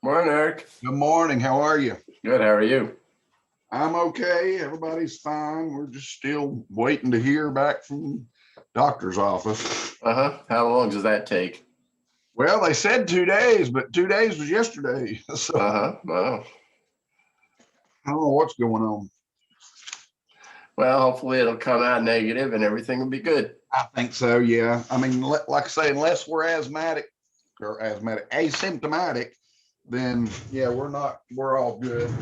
Morning, Eric. Good morning. How are you? Good. How are you? I'm okay. Everybody's fine. We're just still waiting to hear back from doctor's office. How long does that take? Well, they said 2 days, but 2 days was yesterday. So Wow. I don't know what's going on. Well, hopefully it'll come out negative and everything will be good. I think so. Yeah. I mean, like I say, unless we're asymptomatic, then yeah, we're all good.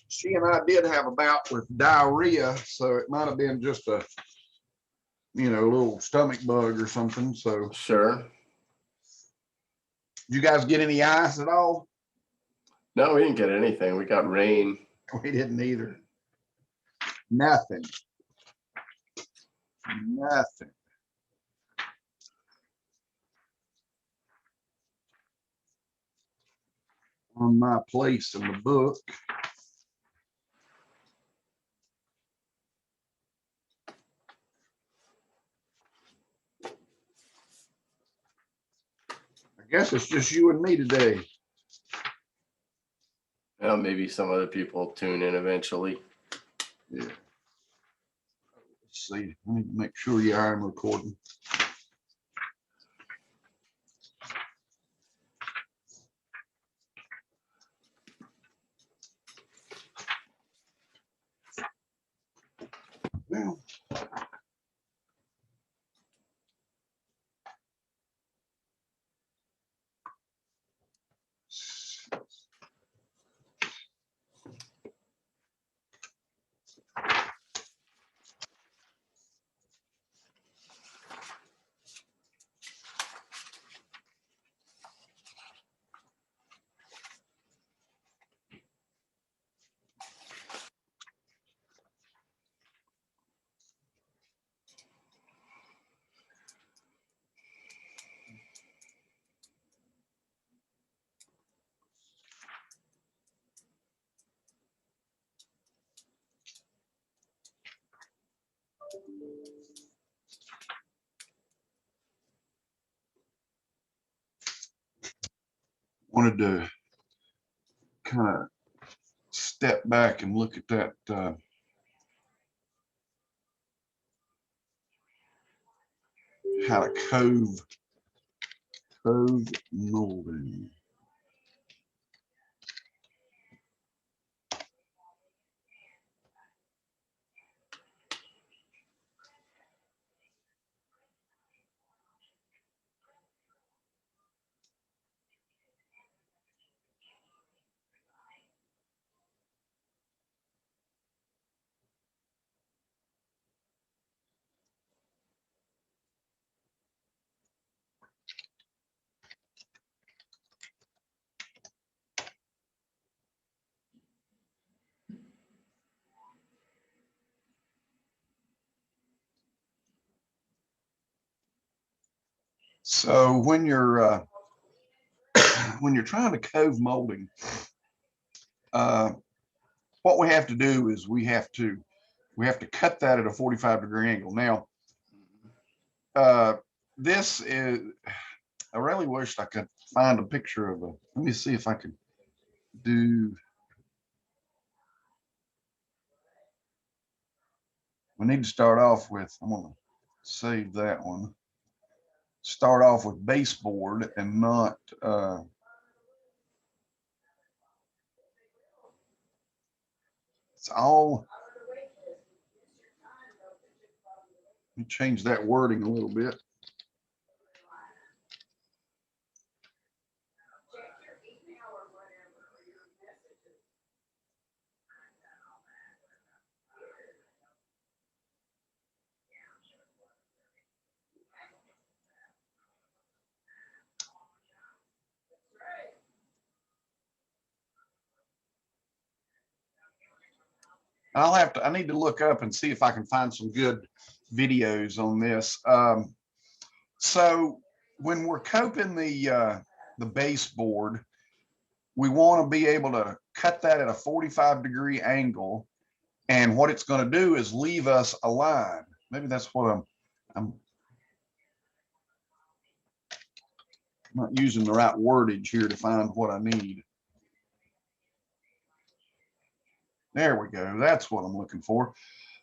She and I did have a bout with diarrhea, so it might have been just a little stomach bug or something. So Sure. you guys get any ice at all? No, we didn't get anything. We got rain. We didn't either. Nothing. On my place in the book. I guess it's just you and me today. Well, maybe some other people tune in eventually. Yeah. Let's see. I need to make sure you are recording. Well, wanted to kind of step back and look at that how to cove molding. So when you're trying to cove molding, what we have to do is we have to cut that at a 45-degree angle. Now, this is, I really wished I could find a picture of a, let me see if I could do, we need to start off with, I'm gonna save that one. Start off with baseboard and not, it's all, let me change that wording a little bit. I need to look up and see if I can find some good videos on this. So when we're coping the baseboard, we want to be able to cut that at a 45-degree angle. And what it's going to do is leave us a line. Maybe that's what I'm I'm not using the right wordage here to find what I need. There we go. That's what I'm looking for.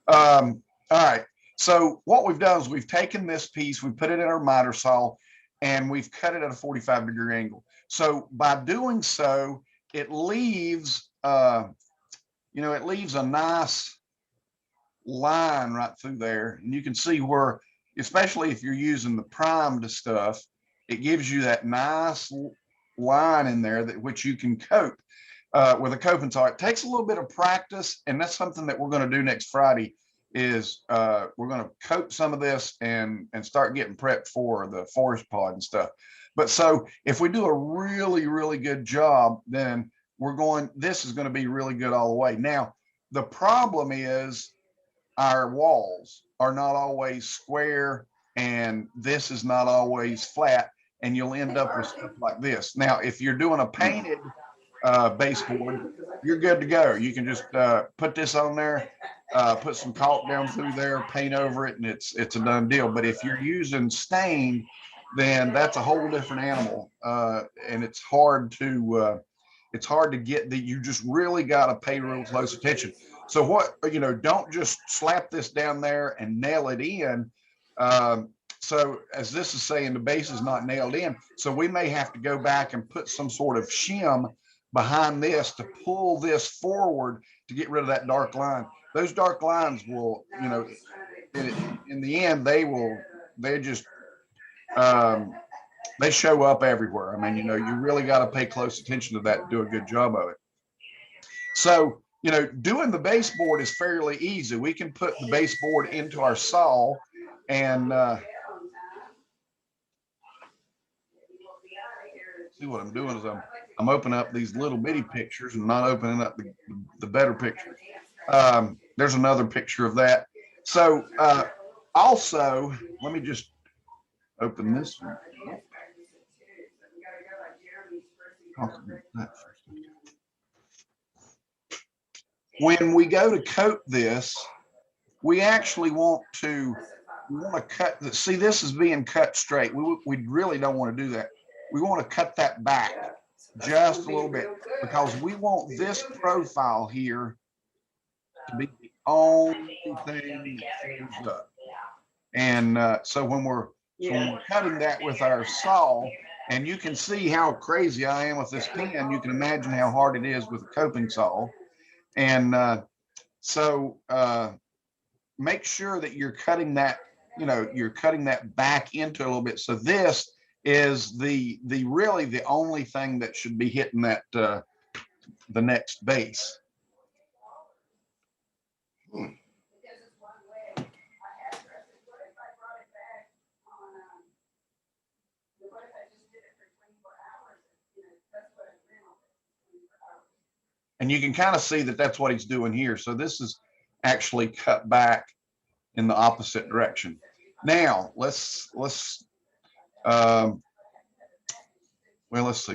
All right. So what we've done is we've taken this piece, we put it in our miter saw, and we've cut it at a 45-degree angle. So by doing so, it leaves, it leaves a nice line right through there. And you can see where, especially if you're using the primed stuff, it gives you that nice line in there that which you can coat with a coping saw. It takes a little bit of practice, and that's something that we're going to do next Friday. Is we're going to coat some of this and start getting prepped for the forest pod and stuff. But so if we do a really, really good job, then this is going to be really good all the way. Now, the problem is our walls are not always square, and this is not always flat, and you'll end up with stuff like this. Now, if you're doing a painted baseboard, you're good to go. You can just put this on there, put some caulk down through there, paint over it, and it's a done deal. But if you're using stain, then that's a whole different animal, and it's hard to get that. You just really got to pay real close attention. So don't just slap this down there and nail it in. So as this is saying, the base is not nailed in, so we may have to go back and put some sort of shim behind this to pull this forward to get rid of that dark line. Those dark lines will, in the end, they show up everywhere. I mean, you really got to pay close attention to that to do a good job of it. So, doing the baseboard is fairly easy. We can put the baseboard into our saw and see what I'm doing is I'm opening up these little bitty pictures and not opening up the better pictures. There's another picture of that. So also, let me just open this one. When we go to coat this, we actually want to cut the, see, this is being cut straight. We really don't want to do that. We want to cut that back just a little bit because we want this profile here to be the only thing that shows up. And so when we're cutting that with our saw, and you can see how crazy I am with this pen, you can imagine how hard it is with a coping saw. And so make sure that you're cutting that, you're cutting that back into a little bit. So this is the really the only thing that should be hitting that the next base. And you can kind of see that that's what he's doing here. So this is actually cut back in the opposite direction. Now let's see.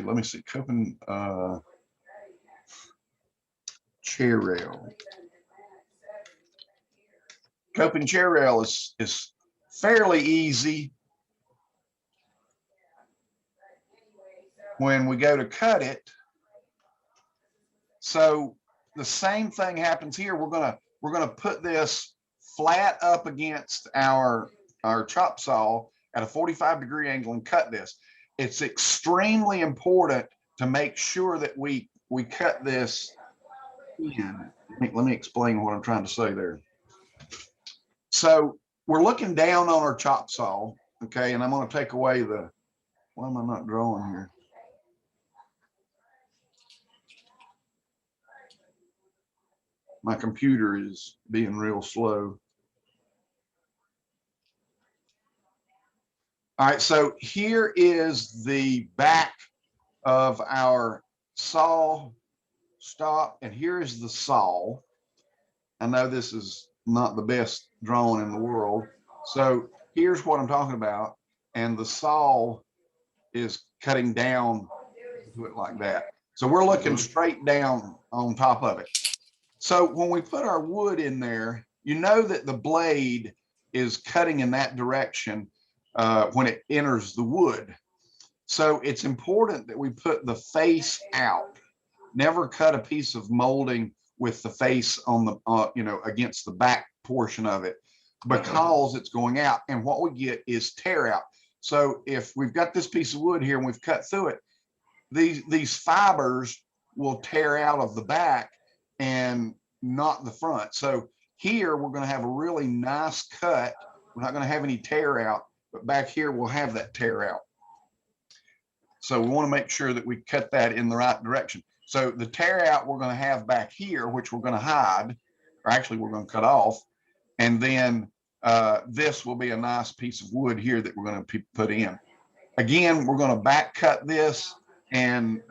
Let me see. Coping chair rail. Coping chair rail is fairly easy when we go to cut it. So the same thing happens here. We're gonna put this flat up against our chop saw at a 45-degree angle and cut this. It's extremely important to make sure that we cut this in. Let me explain what I'm trying to say there. So we're looking down on our chop saw, okay, and I'm going to take away the, why am I not drawing here? My computer is being real slow. All right, so here is the back of our saw stop, and here is the saw. I know this is not the best drawing in the world. So here's what I'm talking about, and the saw is cutting down to it like that. So we're looking straight down on top of it. So when we put our wood in there, you know that the blade is cutting in that direction when it enters the wood. So it's important that we put the face out. Never cut a piece of molding with the face on the, you know, against the back portion of it, because it's going out. And what we get is tear out. So if we've got this piece of wood here and we've cut through it, these fibers will tear out of the back and not the front. So here we're going to have a really nice cut. We're not going to have any tear out, but back here we'll have that tear out. So we want to make sure that we cut that in the right direction. So the tear out we're going to have back here, which we're going to hide, or actually we're going to cut off. And then this will be a nice piece of wood here that we're going to put in. Again, we're going to back cut this. And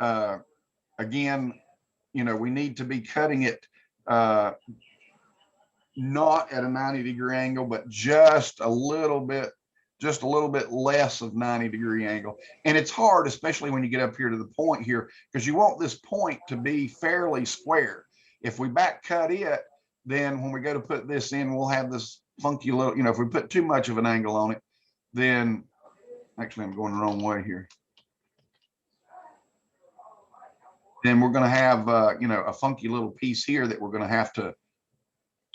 again, you know, we need to be cutting it not at a 90-degree angle, but just a little bit less of 90-degree angle. And it's hard, especially when you get up here to the point here, because you want this point to be fairly square. If we back cut it, then when we go to put this in, we'll have this funky little, you know, if we put too much of an angle on it, then actually I'm going the wrong way here. Then we're going to have, you know, a funky little piece here that we're going to have to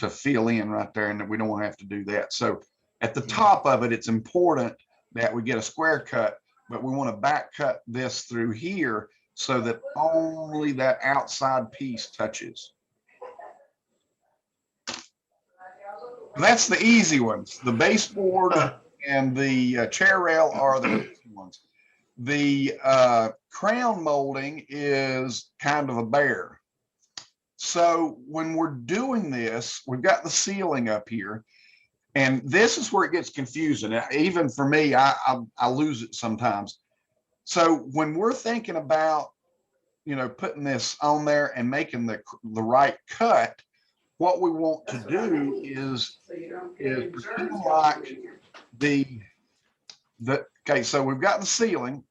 fill in right there, and we don't want to have to do that. So at the top of it, it's important that we get a square cut, but we want to back cut this through here so that only that outside piece touches. That's the easy ones. The baseboard and the chair rail are the easy ones. The crown molding is kind of a bear. So when we're doing this, we've got the ceiling up here, and this is where it gets confusing. Even for me, I lose it sometimes. So when we're thinking about, you know, putting this on there and making the right cut, what we want to do is pretend like okay, so we've got the ceiling.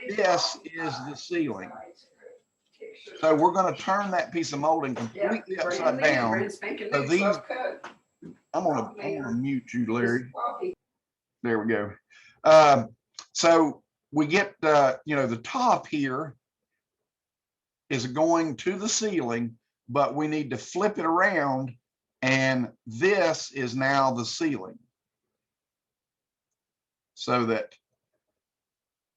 This is the ceiling. So we're going to turn that piece of molding completely upside down. So these, I'm gonna mute you, Larry. There we go. So we get, you know, the top here is going to the ceiling, but we need to flip it around, and this is now the ceiling, so that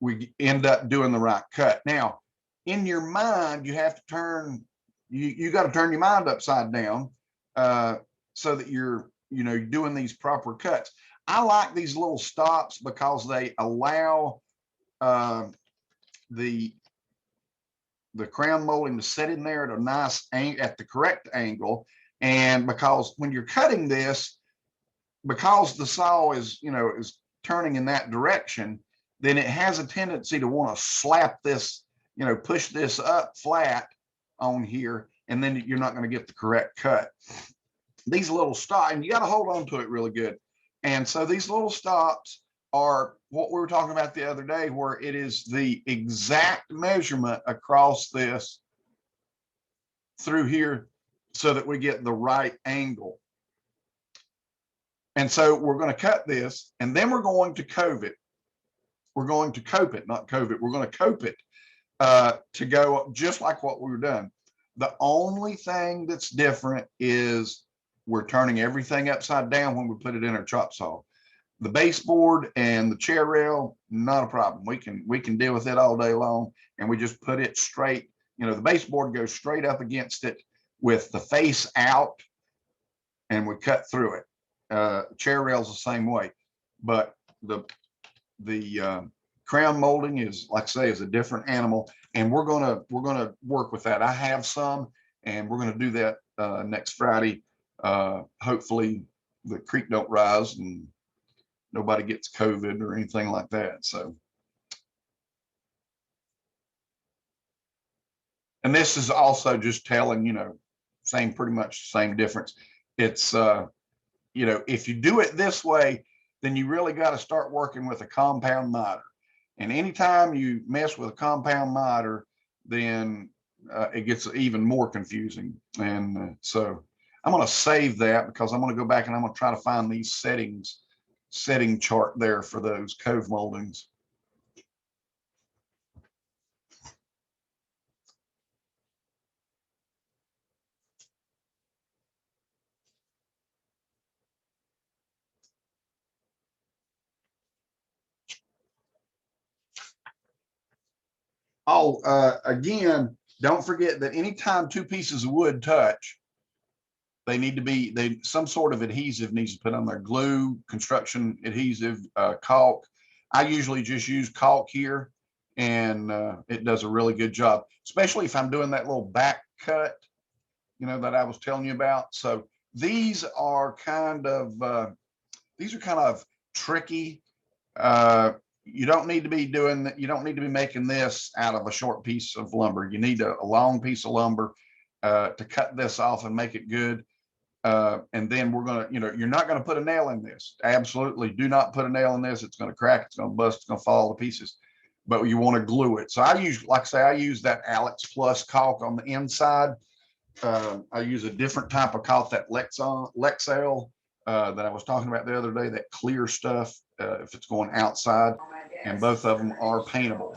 we end up doing the right cut. Now, in your mind, you have to turn, you got to turn your mind upside down so that you're, you know, doing these proper cuts. I like these little stops because they allow the crown molding to set in there at a nice angle, at the correct angle. And because when you're cutting this, because the saw is, you know, is turning in that direction, then it has a tendency to want to slap this, you know, push this up flat on here, and then you're not going to get the correct cut. These little stops, and you got to hold on to it really good. And so these little stops are what we were talking about the other day, where it is the exact measurement across this through here so that we get the right angle. And so we're going to cut this, and then we're going to cove it. We're going to cope it, not cove it. We're going to cope it to go just like what we were done. The only thing that's different is we're turning everything upside down when we put it in our chop saw. The baseboard and the chair rail, not a problem. We can deal with it all day long, and we just put it straight. You know, the baseboard goes straight up against it with the face out, and we cut through it. Chair rail's the same way, but the crown molding is, like I say, is a different animal, and we're gonna work with that. I have some, and we're gonna do that next Friday. Hopefully the creek don't rise and nobody gets COVID or anything like that. So, and this is also just telling, you know, pretty much same difference. It's you know, if you do it this way, then you really got to start working with a compound miter. And anytime you mess with a compound miter, then it gets even more confusing. And so I'm going to save that, because I'm going to go back and I'm going to try to find these setting chart there for those cove moldings. Oh, again, don't forget that anytime two pieces of wood touch, they need to be, some sort of adhesive needs to put on there. Glue, construction adhesive, caulk. I usually just use caulk here, and it does a really good job, especially if I'm doing that little back cut, you know, that I was telling you about. So these are kind of tricky. You don't need to be making this out of a short piece of lumber. You need a long piece of lumber to cut this off and make it good. And then we're gonna, you're not gonna put a nail in this. Absolutely do not put a nail in this. It's gonna crack, it's gonna bust, it's gonna fall to pieces. But you want to glue it. So I use, like I say, I use that Alex Plus caulk on the inside. I use a different type of caulk, that Lexel that I was talking about the other day, that clear stuff, if it's going outside, and both of them are paintable.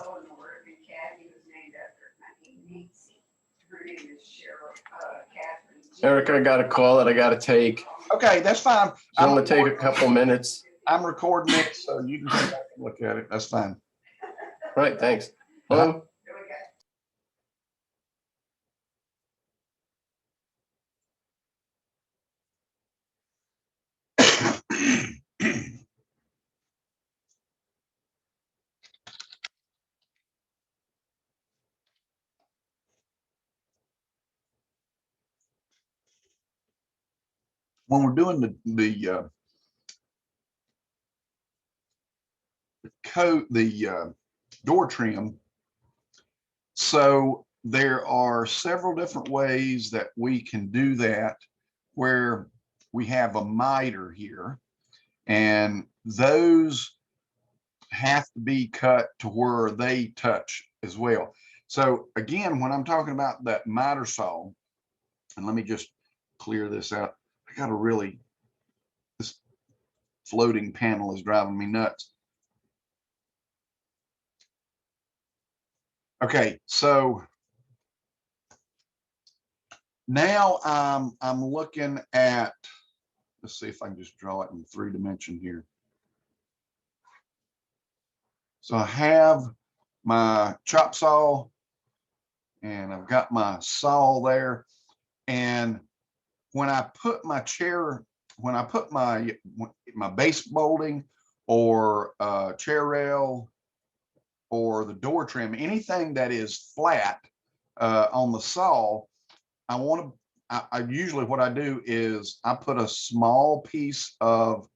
Eric, I got a call that I got to take. Okay, that's fine. It's only take a couple minutes. I'm recording it, so you can come back and look at it. That's fine. All right, thanks. Hello? When we're doing the door trim, so there are several different ways that we can do that, where we have a miter here, and those have to be cut to where they touch as well. So again, when I'm talking about that miter saw, and let me just clear this out. I got to really, this floating panel is driving me nuts. Okay, so now I'm looking at, let's see if I can just draw it in 3-dimension here. So I have my chop saw, and I've got my saw there. And when I put my chair, when I put my base molding or chair rail or the door trim, anything that is flat on the saw, I usually, what I do is I put a small piece of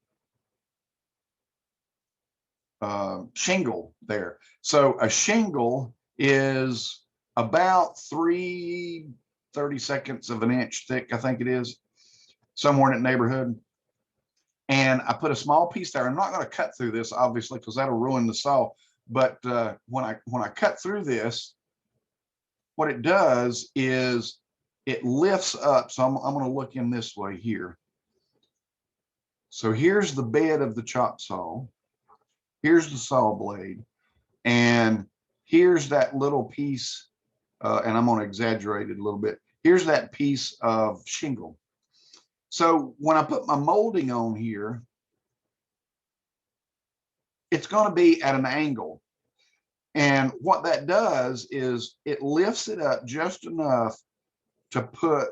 shingle there. So a shingle is about 3/32 of an inch thick, I think it is, somewhere in that neighborhood. And I put a small piece there. I'm not going to cut through this, obviously, because that'll ruin the saw. But when I cut through this, what it does is it lifts up. So I'm going to look in this way here. So here's the bed of the chop saw. Here's the saw blade. And here's that little piece, and I'm going to exaggerate it a little bit. Here's that piece of shingle. So when I put my molding on here, it's going to be at an angle. And what that does is it lifts it up just enough to put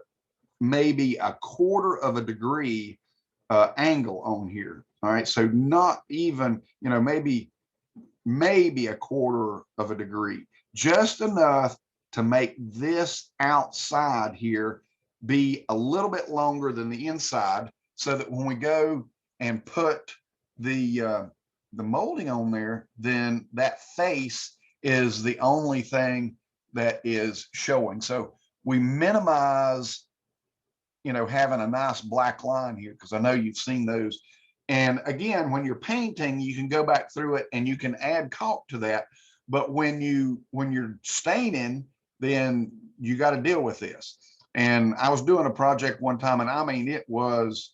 maybe 1/4 of a degree angle on here. All right. So not even, maybe 1/4 of a degree, just enough to make this outside here be a little bit longer than the inside, so that when we go and put the molding on there, then that face is the only thing that is showing. So we minimize, having a nice black line here, because I know you've seen those. And again, when you're painting, you can go back through it and you can add caulk to that. But when you're staining, then you got to deal with this. And I was doing a project one time, and I mean, it was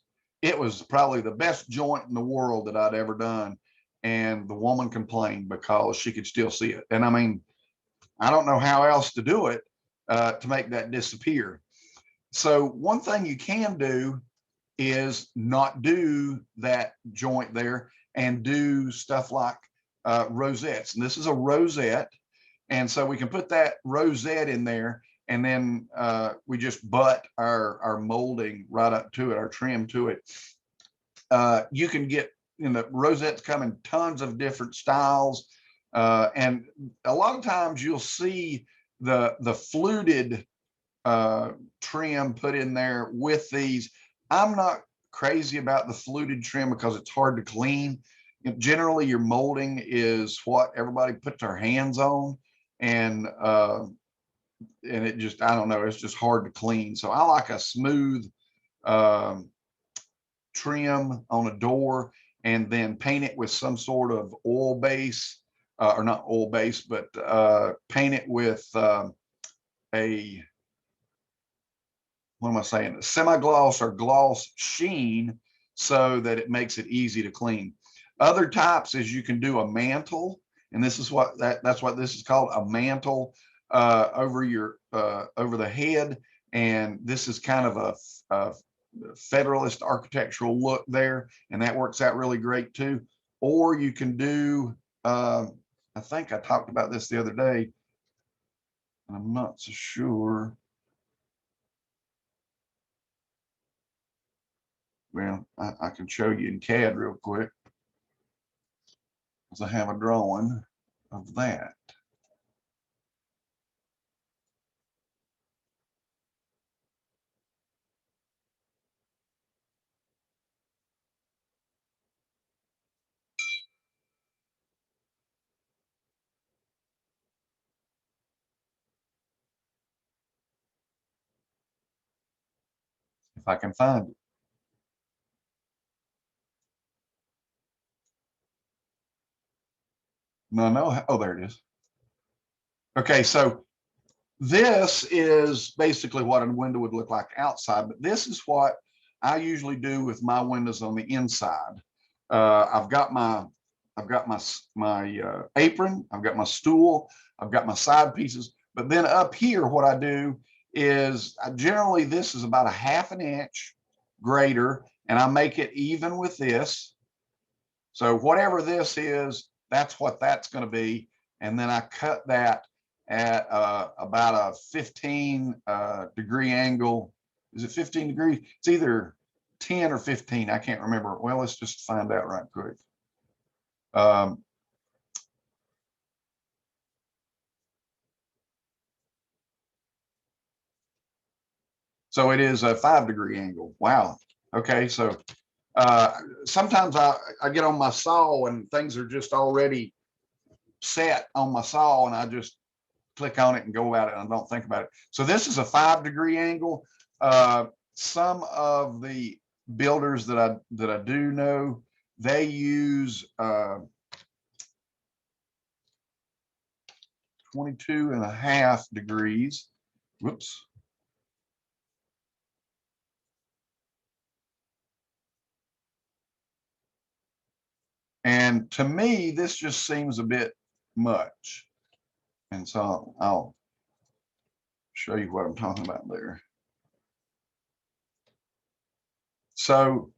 probably the best joint in the world that I'd ever done. And the woman complained because she could still see it. And I mean, I don't know how else to do it to make that disappear. So one thing you can do is not do that joint there and do stuff like rosettes. And this is a rosette, And so we can put that rosette in there, and then we just butt our molding right up to it, our trim to it. You can get, rosettes come in tons of different styles. And a lot of times you'll see the fluted trim put in there with these. I'm not crazy about the fluted trim because it's hard to clean. Generally, your molding is what everybody puts their hands on, and it just, I don't know, it's just hard to clean. So I like a smooth trim on a door, and then paint it with some sort of oil base, or not oil base, but paint it with a, what am I saying, a semi-gloss or gloss sheen, so that it makes it easy to clean. Other types is you can do a mantle, and this is what that's what this is called, a mantle over your over the head. And this is kind of a Federalist architectural look there, and that works out really great too. Or you can do, I think I talked about this the other day, and I'm not so sure. Well, I can show you in CAD real quick, because I have a drawing of that. If I can find it. No. Oh, there it is. Okay, so this is basically what a window would look like outside, but this is what I usually do with my windows on the inside. I've got my apron, I've got my stool, I've got my side pieces, but then up here, what I do is generally this is about a 1/2 inch greater, and I make it even with this. So whatever this is, that's what that's going to be, and then I cut that at about a 15 degree angle. Is it 15 degrees? It's either 10 or 15. I can't remember. Well, let's just find out right quick. So it is a 5 degree angle. Wow. Okay. So sometimes I get on my saw and things are just already set on my saw, and I just click on it and go about it, and I don't think about it. So this is a 5 degree angle. Some of the builders that I do know, they use 22.5 degrees. Whoops. And to me, this just seems a bit much. And so I'll show you what I'm talking about there. So,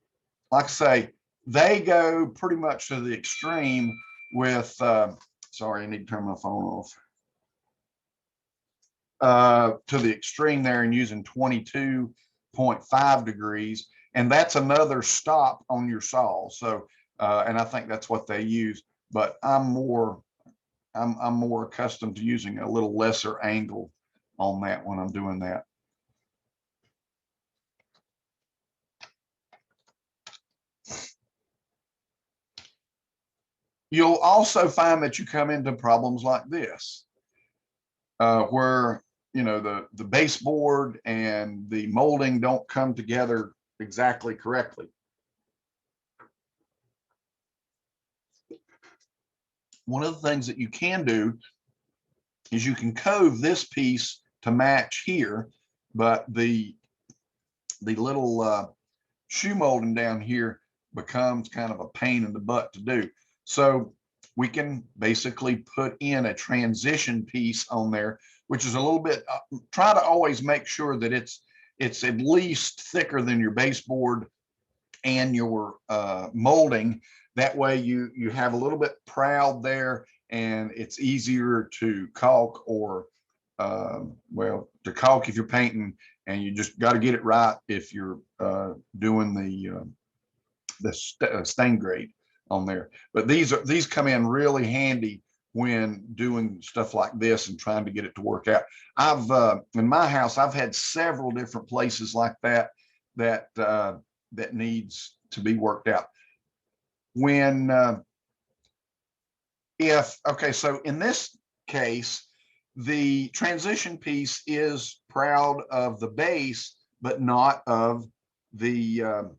like I say, they go pretty much to the extreme with, sorry, I need to turn my phone off. To the extreme there and using 22.5 degrees. And that's another stop on your saw. So, and I think that's what they use, but I'm more accustomed to using a little lesser angle on that when I'm doing that. You'll also find that you come into problems like this, where the baseboard and the molding don't come together exactly correctly. One of the things that you can do is you can cove this piece to match here, but the little shoe molding down here becomes kind of a pain in the butt to do. So we can basically put in a transition piece on there, which is a little bit, try to always make sure that it's at least thicker than your baseboard and your molding. That way you have a little bit proud there, and it's easier to caulk or well, to caulk if you're painting, and you just got to get it right if you're doing the stain grade on there. But these come in really handy when doing stuff like this and trying to get it to work out. I've in my house, I've had several different places like that that needs to be worked out. When okay, so in this case, the transition piece is proud of the base, but not of the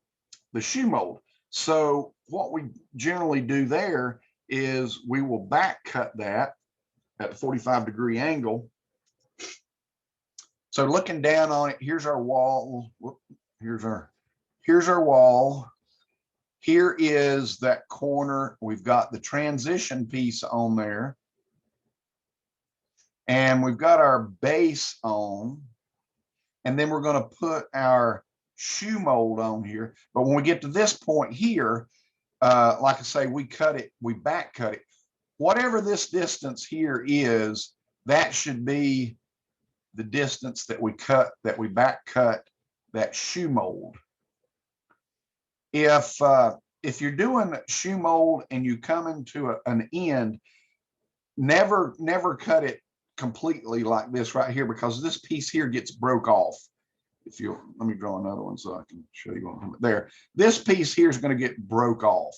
shoe mold. So what we generally do there is we will back cut that at a 45-degree angle. So looking down on it, here's our wall. Here's our wall. Here is that corner. We've got the transition piece on there. And we've got our base on. And then we're going to put our shoe mold on here. But when we get to this point here, like I say, we back cut it. Whatever this distance here is, that should be the distance that we back cut that shoe mold. If you're doing shoe mold and you come into an end, never cut it completely like this right here, because this piece here gets broke off. If you let me draw another one so I can show you what there. This piece here is going to get broke off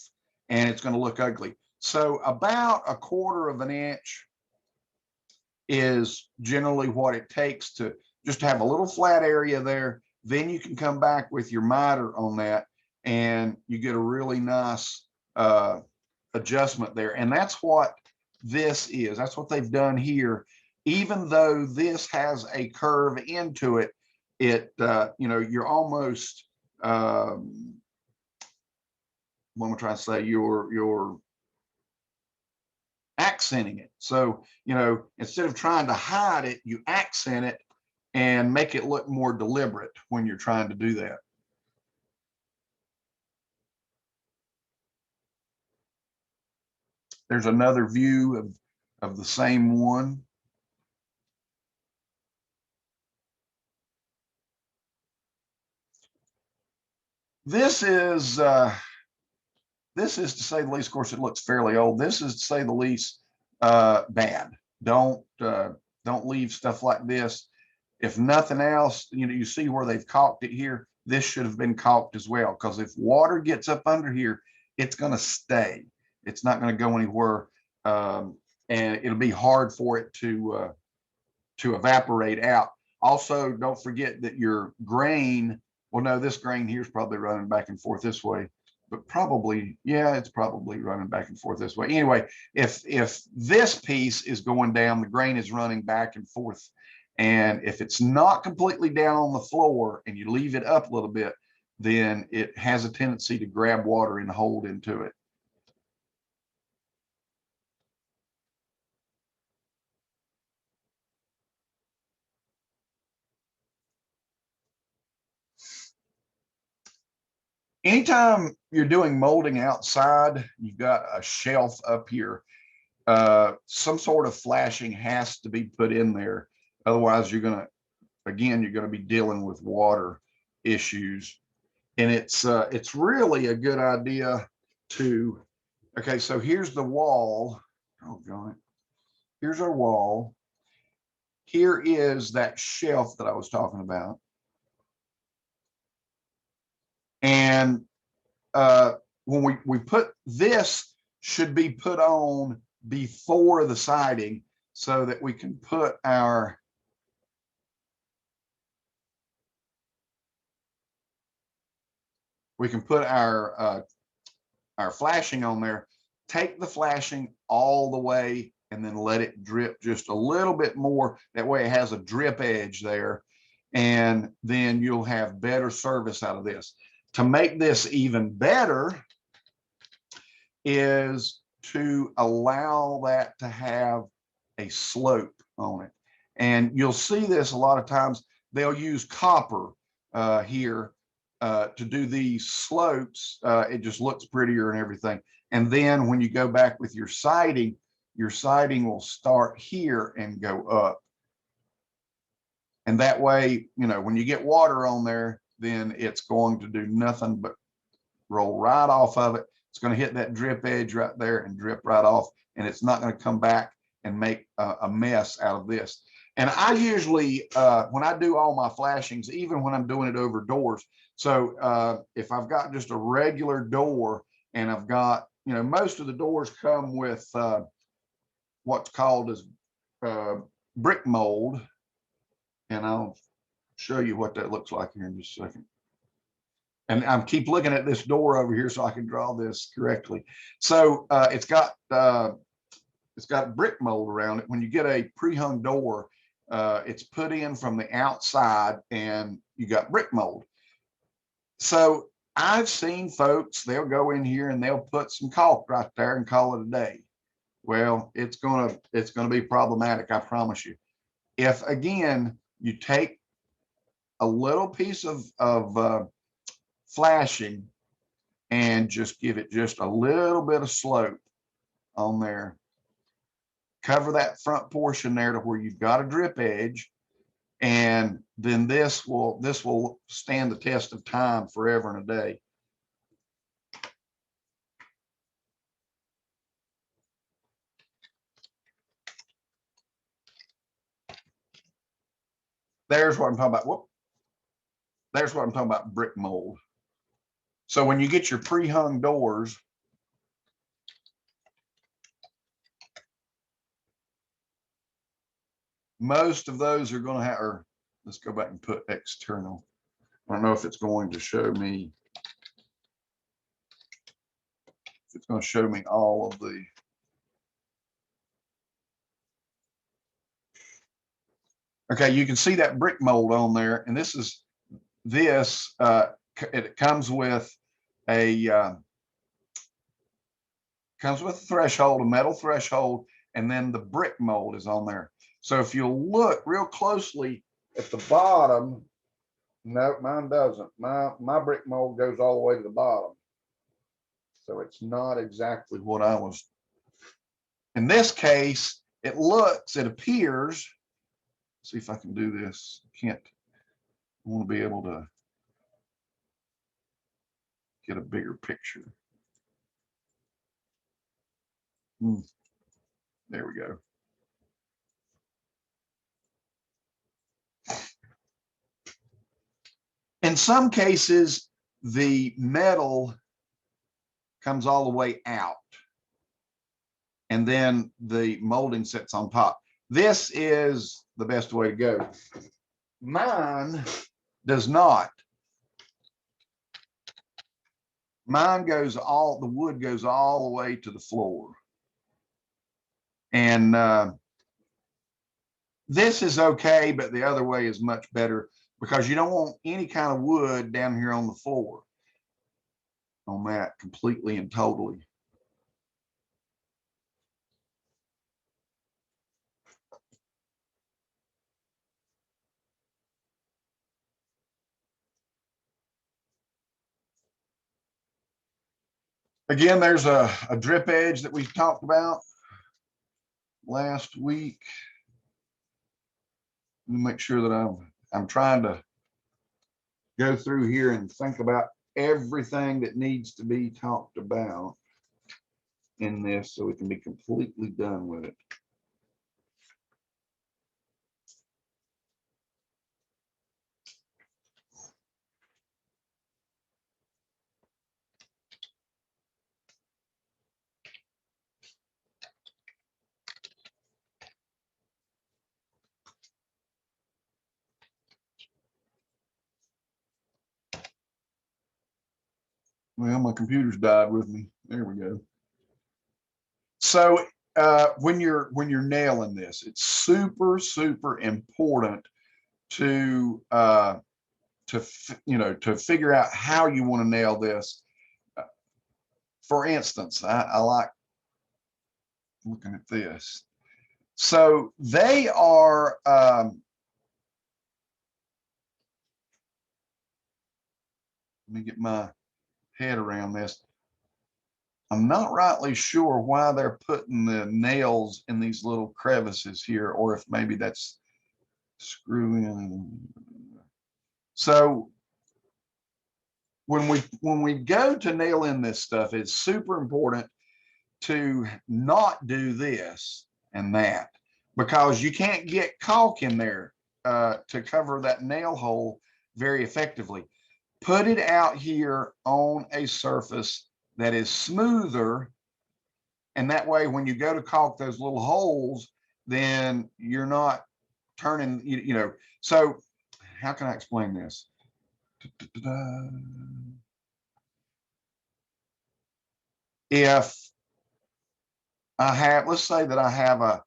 and it's going to look ugly. So about 1/4 of an inch is generally what it takes to just have a little flat area there. Then you can come back with your miter on that and you get a really nice adjustment there. And that's what this is. That's what they've done here. Even though this has a curve into it, you know, you're almost what am I trying to say? You're accenting it. So, you know, instead of trying to hide it, you accent it and make it look more deliberate when you're trying to do that. There's another view of the same one. This is to say the least. Of course, it looks fairly old. This is to say the least bad. Don't leave stuff like this. If nothing else, you know, you see where they've caulked it here. This should have been caulked as well, because if water gets up under here, it's going to stay. It's not going to go anywhere, and it'll be hard for it to evaporate out. Also, don't forget that your grain. Well, no, this grain here is probably running back and forth this way, but probably, yeah, it's probably running back and forth this way. Anyway, if this piece is going down, the grain is running back and forth. And if it's not completely down on the floor and you leave it up a little bit, then it has a tendency to grab water and hold into it. Anytime you're doing molding outside, you've got a shelf up here. Some sort of flashing has to be put in there. Otherwise, you're going to be dealing with water issues. And it's really a good idea to, okay, so here's the wall. Oh, God. Here's our wall. Here is that shelf that I was talking about. And when we put this, should be put on before the siding so that we can put our flashing on there. Take the flashing all the way and then let it drip just a little bit more. That way it has a drip edge there, and then you'll have better service out of this. To make this even better is to allow that to have a slope on it. And you'll see this a lot of times. They'll use copper here to do these slopes. It just looks prettier and everything. And then when you go back with your siding, your siding will start here and go up. And that way, you know, when you get water on there, then it's going to do nothing but roll right off of it. It's going to hit that drip edge right there and drip right off. And it's not going to come back and make a mess out of this. And I usually, when I do all my flashings, even when I'm doing it over doors, so if I've got just a regular door and I've got, you know, most of the doors come with what's called as brick mold. And I'll show you what that looks like here in just a second. And I'm keep looking at this door over here so I can draw this correctly. So it's got brick mold around it. When you get a pre-hung door, it's put in from the outside and you got brick mold. So I've seen folks, they'll go in here and they'll put some caulk right there and call it a day. Well, it's gonna be problematic, I promise you. If again, you take a little piece of flashing and just give it just a little bit of slope on there, cover that front portion there to where you've got a drip edge, and then this will stand the test of time forever and a day. There's what I'm talking about. Whoop. There's what I'm talking about, brick mold. So when you get your pre-hung doors, most of those are going to have, or let's go back and put external. I don't know if it's going to show me, if it's going to show me all of the, okay, you can see that brick mold on there. And this is, it comes with a threshold, a metal threshold, and then the brick mold is on there. So if you'll look real closely at the bottom, no, mine doesn't. My brick mold goes all the way to the bottom. So it's not exactly what I was. In this case, it appears, see if I can do this. I want to be able to get a bigger picture. There we go. In some cases, the metal comes all the way out, and then the molding sits on top. This is the best way to go. Mine does not. Mine the wood goes all the way to the floor. And this is okay, but the other way is much better because you don't want any kind of wood down here on the floor. On that completely and totally. Again, there's a drip edge that we talked about last week. Let me make sure that I'm trying to go through here and think about everything that needs to be talked about in this so we can be completely done with it. Well, my computer's died with me. There we go. So when you're nailing this, it's super important to figure out how you want to nail this. For instance, I like looking at this. So they are let me get my head around this. I'm not rightly sure why they're putting the nails in these little crevices here, or if maybe that's screwing. So when we go to nail in this stuff, it's super important to not do this and that, because you can't get caulk in there to cover that nail hole very effectively. Put it out here on a surface that is smoother, and that way when you go to caulk those little holes, then you're not turning, you know. So how can I explain this? If I have, let's say that I have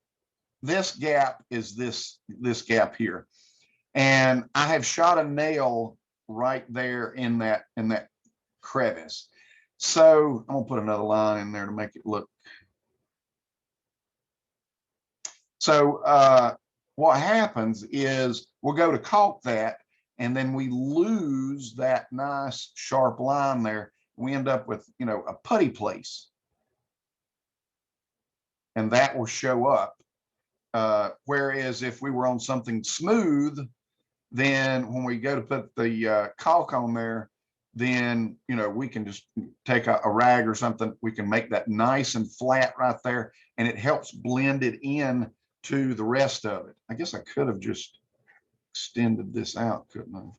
this gap is this gap here, and I have shot a nail right there in that crevice. So I'm gonna put another line in there to make it look. So what happens is we'll go to caulk that, and then we lose that nice sharp line there. We end up with, you know, a putty place, and that will show up. Whereas if we were on something smooth, then when we go to put the caulk on there, then, you know, we can just take a rag or something. We can make that nice and flat right there, and it helps blend it in to the rest of it. I guess I could have just extended this out, couldn't I?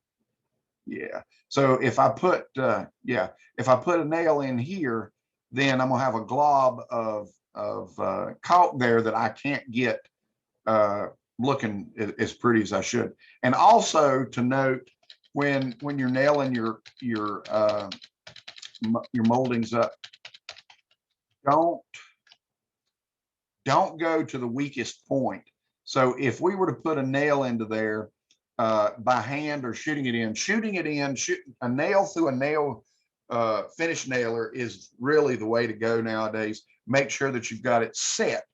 Yeah. So if I put, if I put a nail in here, then I'm gonna have a glob of caulk there that I can't get looking as pretty as I should. And also to note, when you're nailing your moldings up, don't go to the weakest point. So if we were to put a nail into there by hand or shooting it in, shoot a nail through a nail finish nailer is really the way to go nowadays. Make sure that you've got it set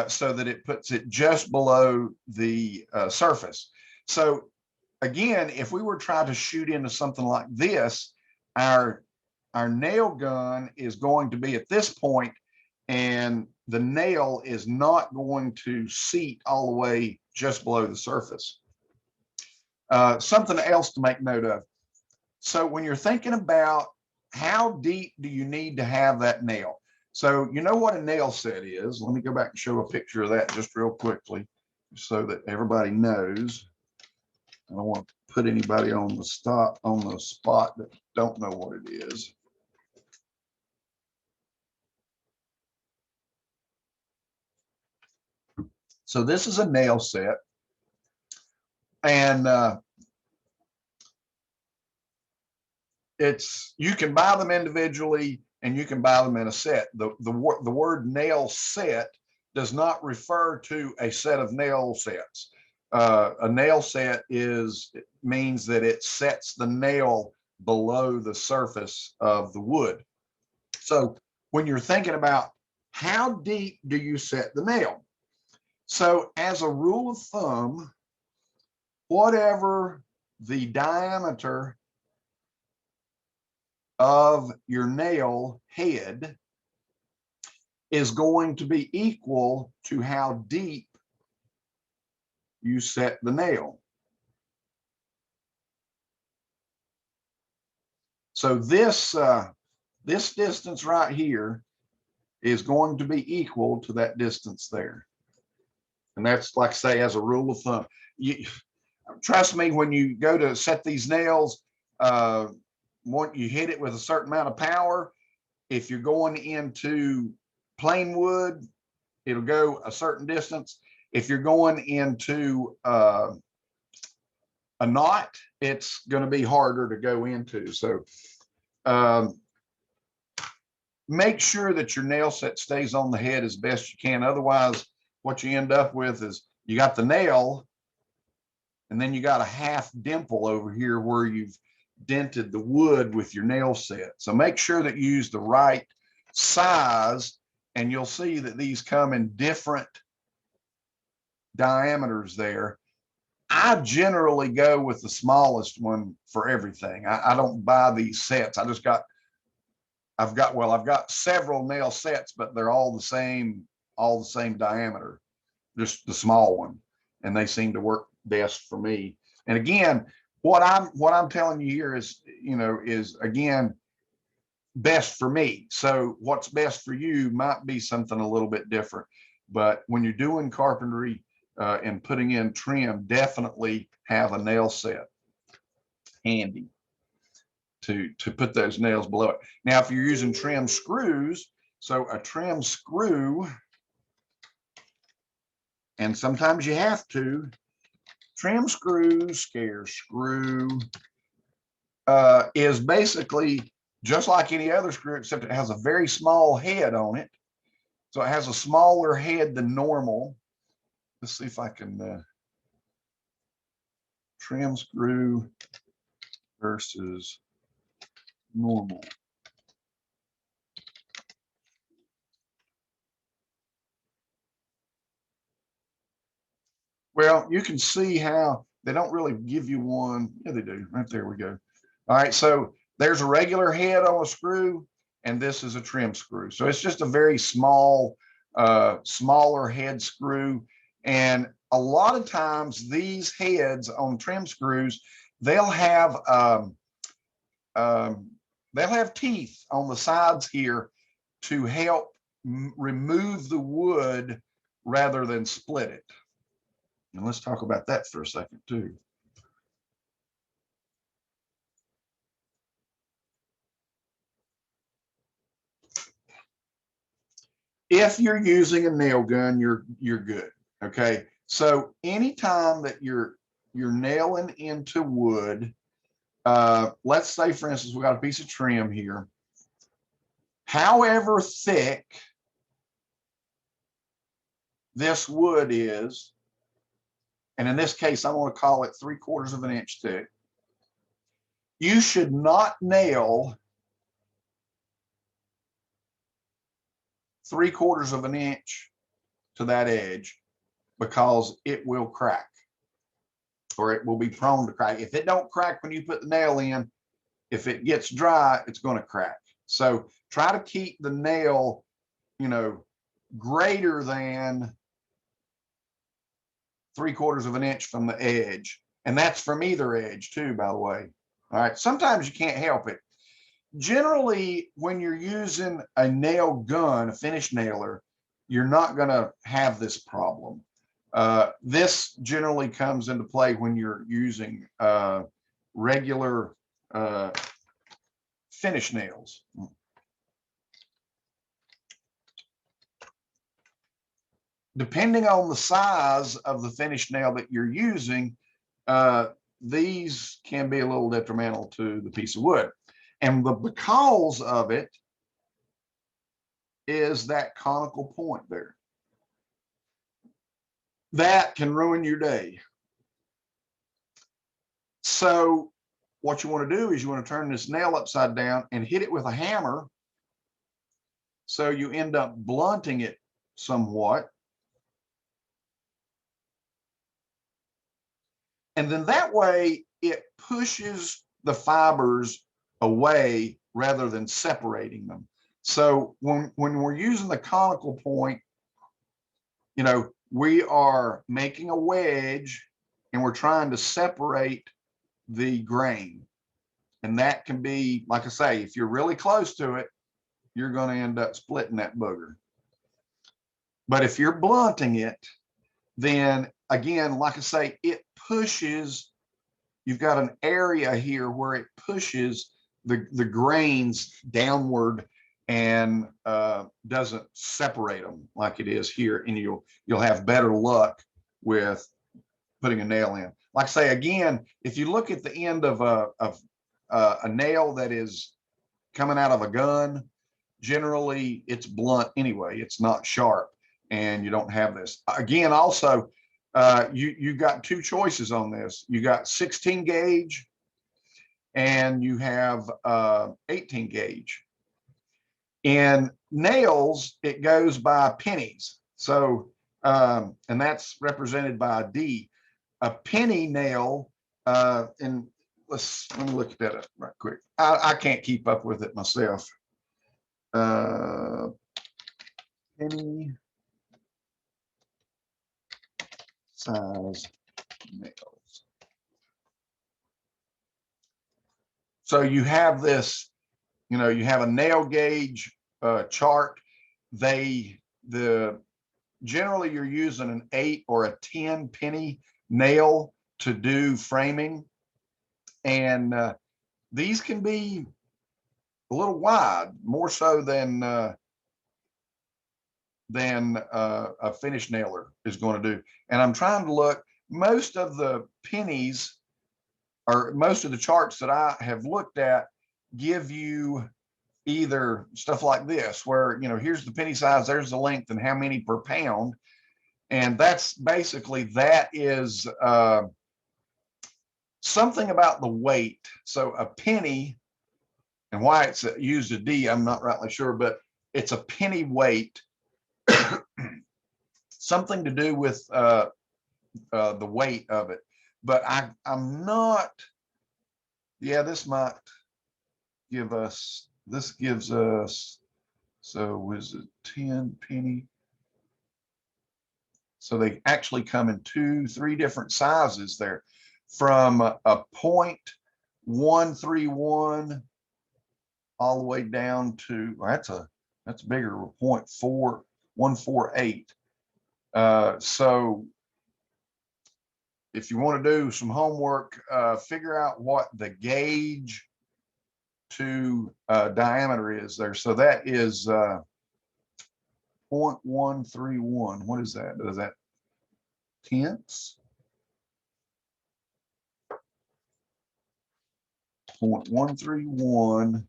so that it puts it just below the surface. So again, if we were trying to shoot into something like this, our nail gun is going to be at this point, and the nail is not going to seat all the way just below the surface. Something else to make note of. So when you're thinking about how deep do you need to have that nail? So you know what a nail set is. Let me go back and show a picture of that just real quickly so that everybody knows. I don't want to put anybody on the spot that don't know what it is. So this is a nail set, and you can buy them individually and you can buy them in a set. The word nail set does not refer to a set of nail sets. A nail set means that it sets the nail below the surface of the wood. So when you're thinking about how deep do you set the nail? So as a rule of thumb, whatever the diameter of your nail head is going to be equal to how deep you set the nail. So this distance right here is going to be equal to that distance there. And that's, like I say, as a rule of thumb. Trust me, when you go to set these nails, once you hit it with a certain amount of power, if you're going into plain wood, it'll go a certain distance. If you're going into a knot, it's going to be harder to go into. So make sure that your nail set stays on the head as best you can. Otherwise, what you end up with is you got the nail, and then you got a half dimple over here where you've dented the wood with your nail set. So make sure that you use the right size, and you'll see that these come in different diameters there. I generally go with the smallest one for everything. I don't buy these sets. I've got several nail sets, but they're all the same diameter, just the small one, and they seem to work best for me. And again, what I'm telling you here is, is again, best for me. So what's best for you might be something a little bit different. But when you're doing carpentry and putting in trim, definitely have a nail set handy to put those nails below it. Now, if you're using trim screws, so a trim screw, and sometimes you have to, trim screw, scare screw, is basically just like any other screw, except it has a very small head on it. So it has a smaller head than normal. Let's see if I can trim screw versus normal. Well, you can see how they don't really give you one. Yeah, they do. Right there we go. All right, so there's a regular head on a screw, and this is a trim screw. So it's just a very small, smaller head screw. And a lot of times these heads on trim screws, they'll have teeth on the sides here to help remove the wood rather than split it. And let's talk about that for a second too. If you're using a nail gun, you're good. Okay. So anytime that you're nailing into wood, let's say for instance, we got a piece of trim here. However thick this wood is, and in this case, I'm going to call it 3/4 of an inch thick, you should not nail 3/4 of an inch to that edge, because it will crack, or it will be prone to crack. If it don't crack when you put the nail in, if it gets dry, it's going to crack. So try to keep the nail, greater than 3/4 of an inch from the edge. And that's from either edge too, by the way. All right. Sometimes you can't help it. Generally, when you're using a nail gun, a finish nailer, you're not going to have this problem. This generally comes into play when you're using regular finish nails. Depending on the size of the finish nail that you're using, these can be a little detrimental to the piece of wood. And the cause of it is that conical point there. That can ruin your day. So what you want to do is you want to turn this nail upside down and hit it with a hammer, so you end up blunting it somewhat. And then that way it pushes the fibers away rather than separating them. So when we're using the conical point, we are making a wedge and we're trying to separate the grain. And that can be, like I say, if you're really close to it, you're going to end up splitting that booger. But if you're blunting it, then again, like I say, it pushes, you've got an area here where it pushes the grains downward and doesn't separate them like it is here, and you'll have better luck with putting a nail in. Like I say, again, if you look at the end of a nail that is coming out of a gun, generally it's blunt anyway, it's not sharp, and you don't have this. Again, also, you got two choices on this. You got 16 gauge and you have 18 gauge. In nails, it goes by pennies. So, and that's represented by a D. A penny nail, and let me look at that right quick. I can't keep up with it myself. penny size nails. So you have this, you know, you have a nail gauge chart. Generally you're using an 8 or a 10 penny nail to do framing, and these can be a little wide, more so than a finish nailer is going to do. And I'm trying to look, most of the pennies, or most of the charts that I have looked at, give you either stuff like this, where, you know, here's the penny size, there's the length, and how many per pound. And that's basically, that is something about the weight. So a penny, and why it's used a D, I'm not rightly sure, but it's a penny weight. Something to do with the weight of it. But I'm not, yeah, this might give us, this gives us, so was it 10 penny? So they actually come in 2, 3 different sizes there, from a 0.131 all the way down to, well, that's bigger, 0.4148. So if you want to do some homework, figure out what the gauge to diameter is there. So that is 0.131. What is that? Is that tenths? 0.131.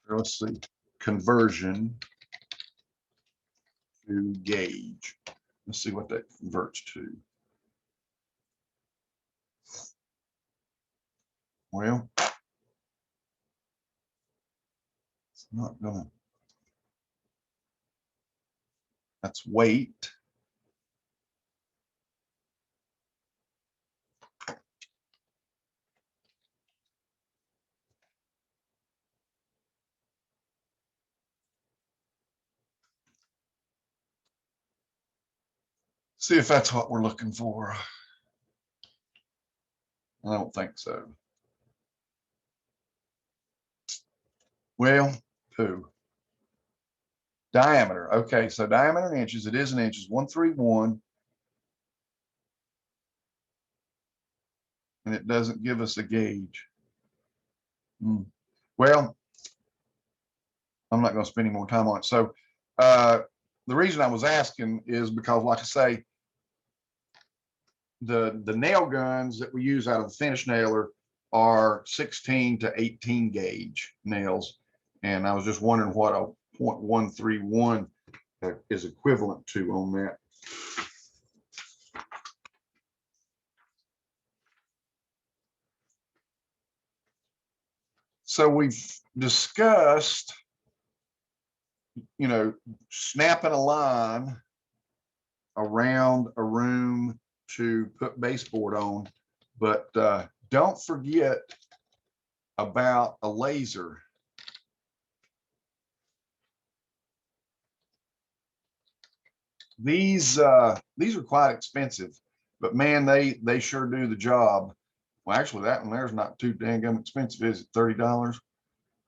Let's see, conversion to gauge. Let's see what that converts to. Well, it's not gonna, that's weight. See if that's what we're looking for. I don't think so. Well, poo. Diameter. Okay, so diameter in inches, it is in inches, 131. And it doesn't give us a gauge. Well, I'm not going to spend any more time on it. So the reason I was asking is because, like I say, the nail guns that we use out of the finish nailer are 16 to 18 gauge nails. And I was just wondering what a 0.131 is equivalent to on that. So we've discussed, you know, snapping a line around a room to put baseboard on, but don't forget about a laser. These are quite expensive, but man, they sure do the job. Well, actually, that one there's not too dang expensive, is it? $30.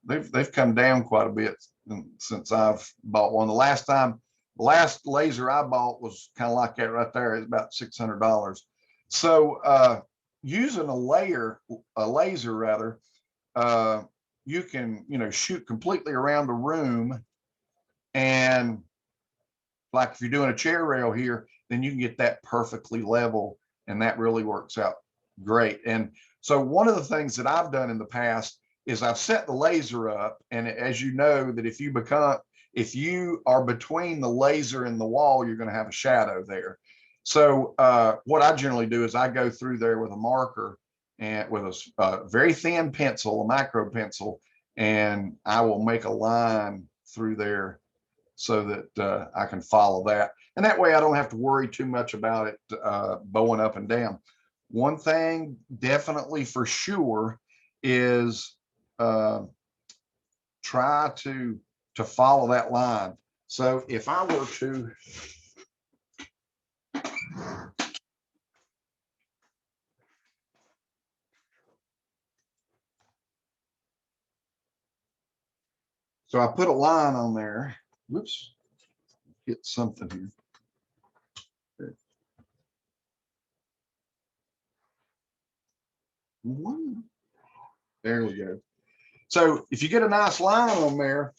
They've come down quite a bit since I've bought one. The last laser I bought was kind of like that right there. It's about $600. So using a laser rather, you can, you know, shoot completely around the room, and like if you're doing a chair rail here, then you can get that perfectly level, and that really works out great. And so one of the things that I've done in the past is I've set the laser up, and as you know, that if you are between the laser and the wall, you're going to have a shadow there. So what I generally do is I go through there with a marker and with a very thin pencil, a micro pencil, and I will make a line through there so that I can follow that. And that way I don't have to worry too much about it bowing up and down. one thing definitely for sure is try to follow that line. So if I were to so I put a line on there. Whoops, get something here. There we go. So if you get a nice line on there,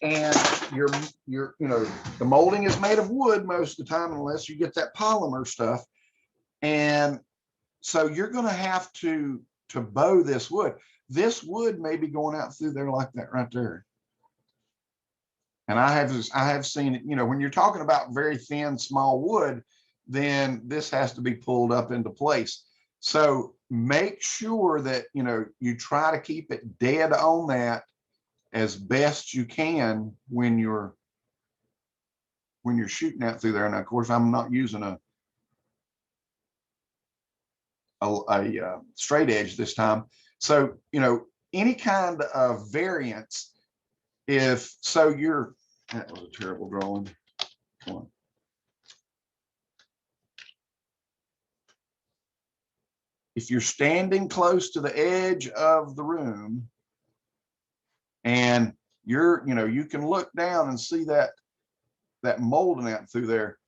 and your the molding is made of wood most of the time, unless you get that polymer stuff, and so you're going to have to bow this wood. This wood may be going out through there like that right there. And I have seen it, when you're talking about very thin, small wood, then this has to be pulled up into place. So make sure that, you try to keep it dead on that as best you can when you're shooting out through there. And of course, I'm not using a straight edge this time. So, any kind of variance, that was a terrible drawing. Come on. If you're standing close to the edge of the room and you can look down and see that molding out through there,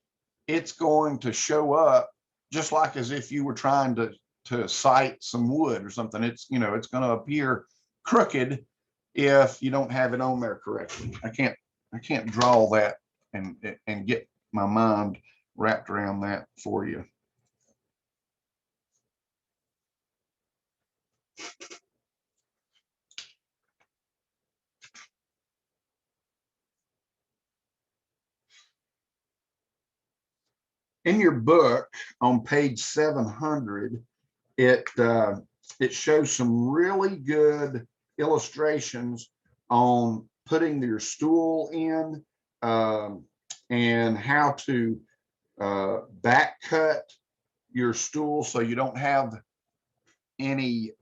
it's going to show up just like as if you were trying to sight some wood or something. It's going to appear crooked if you don't have it on there correctly. I can't draw that and get my mind wrapped around that for you. In your book on page 700, it shows some really good illustrations on putting your stool in, and how to back cut your stool so you don't have any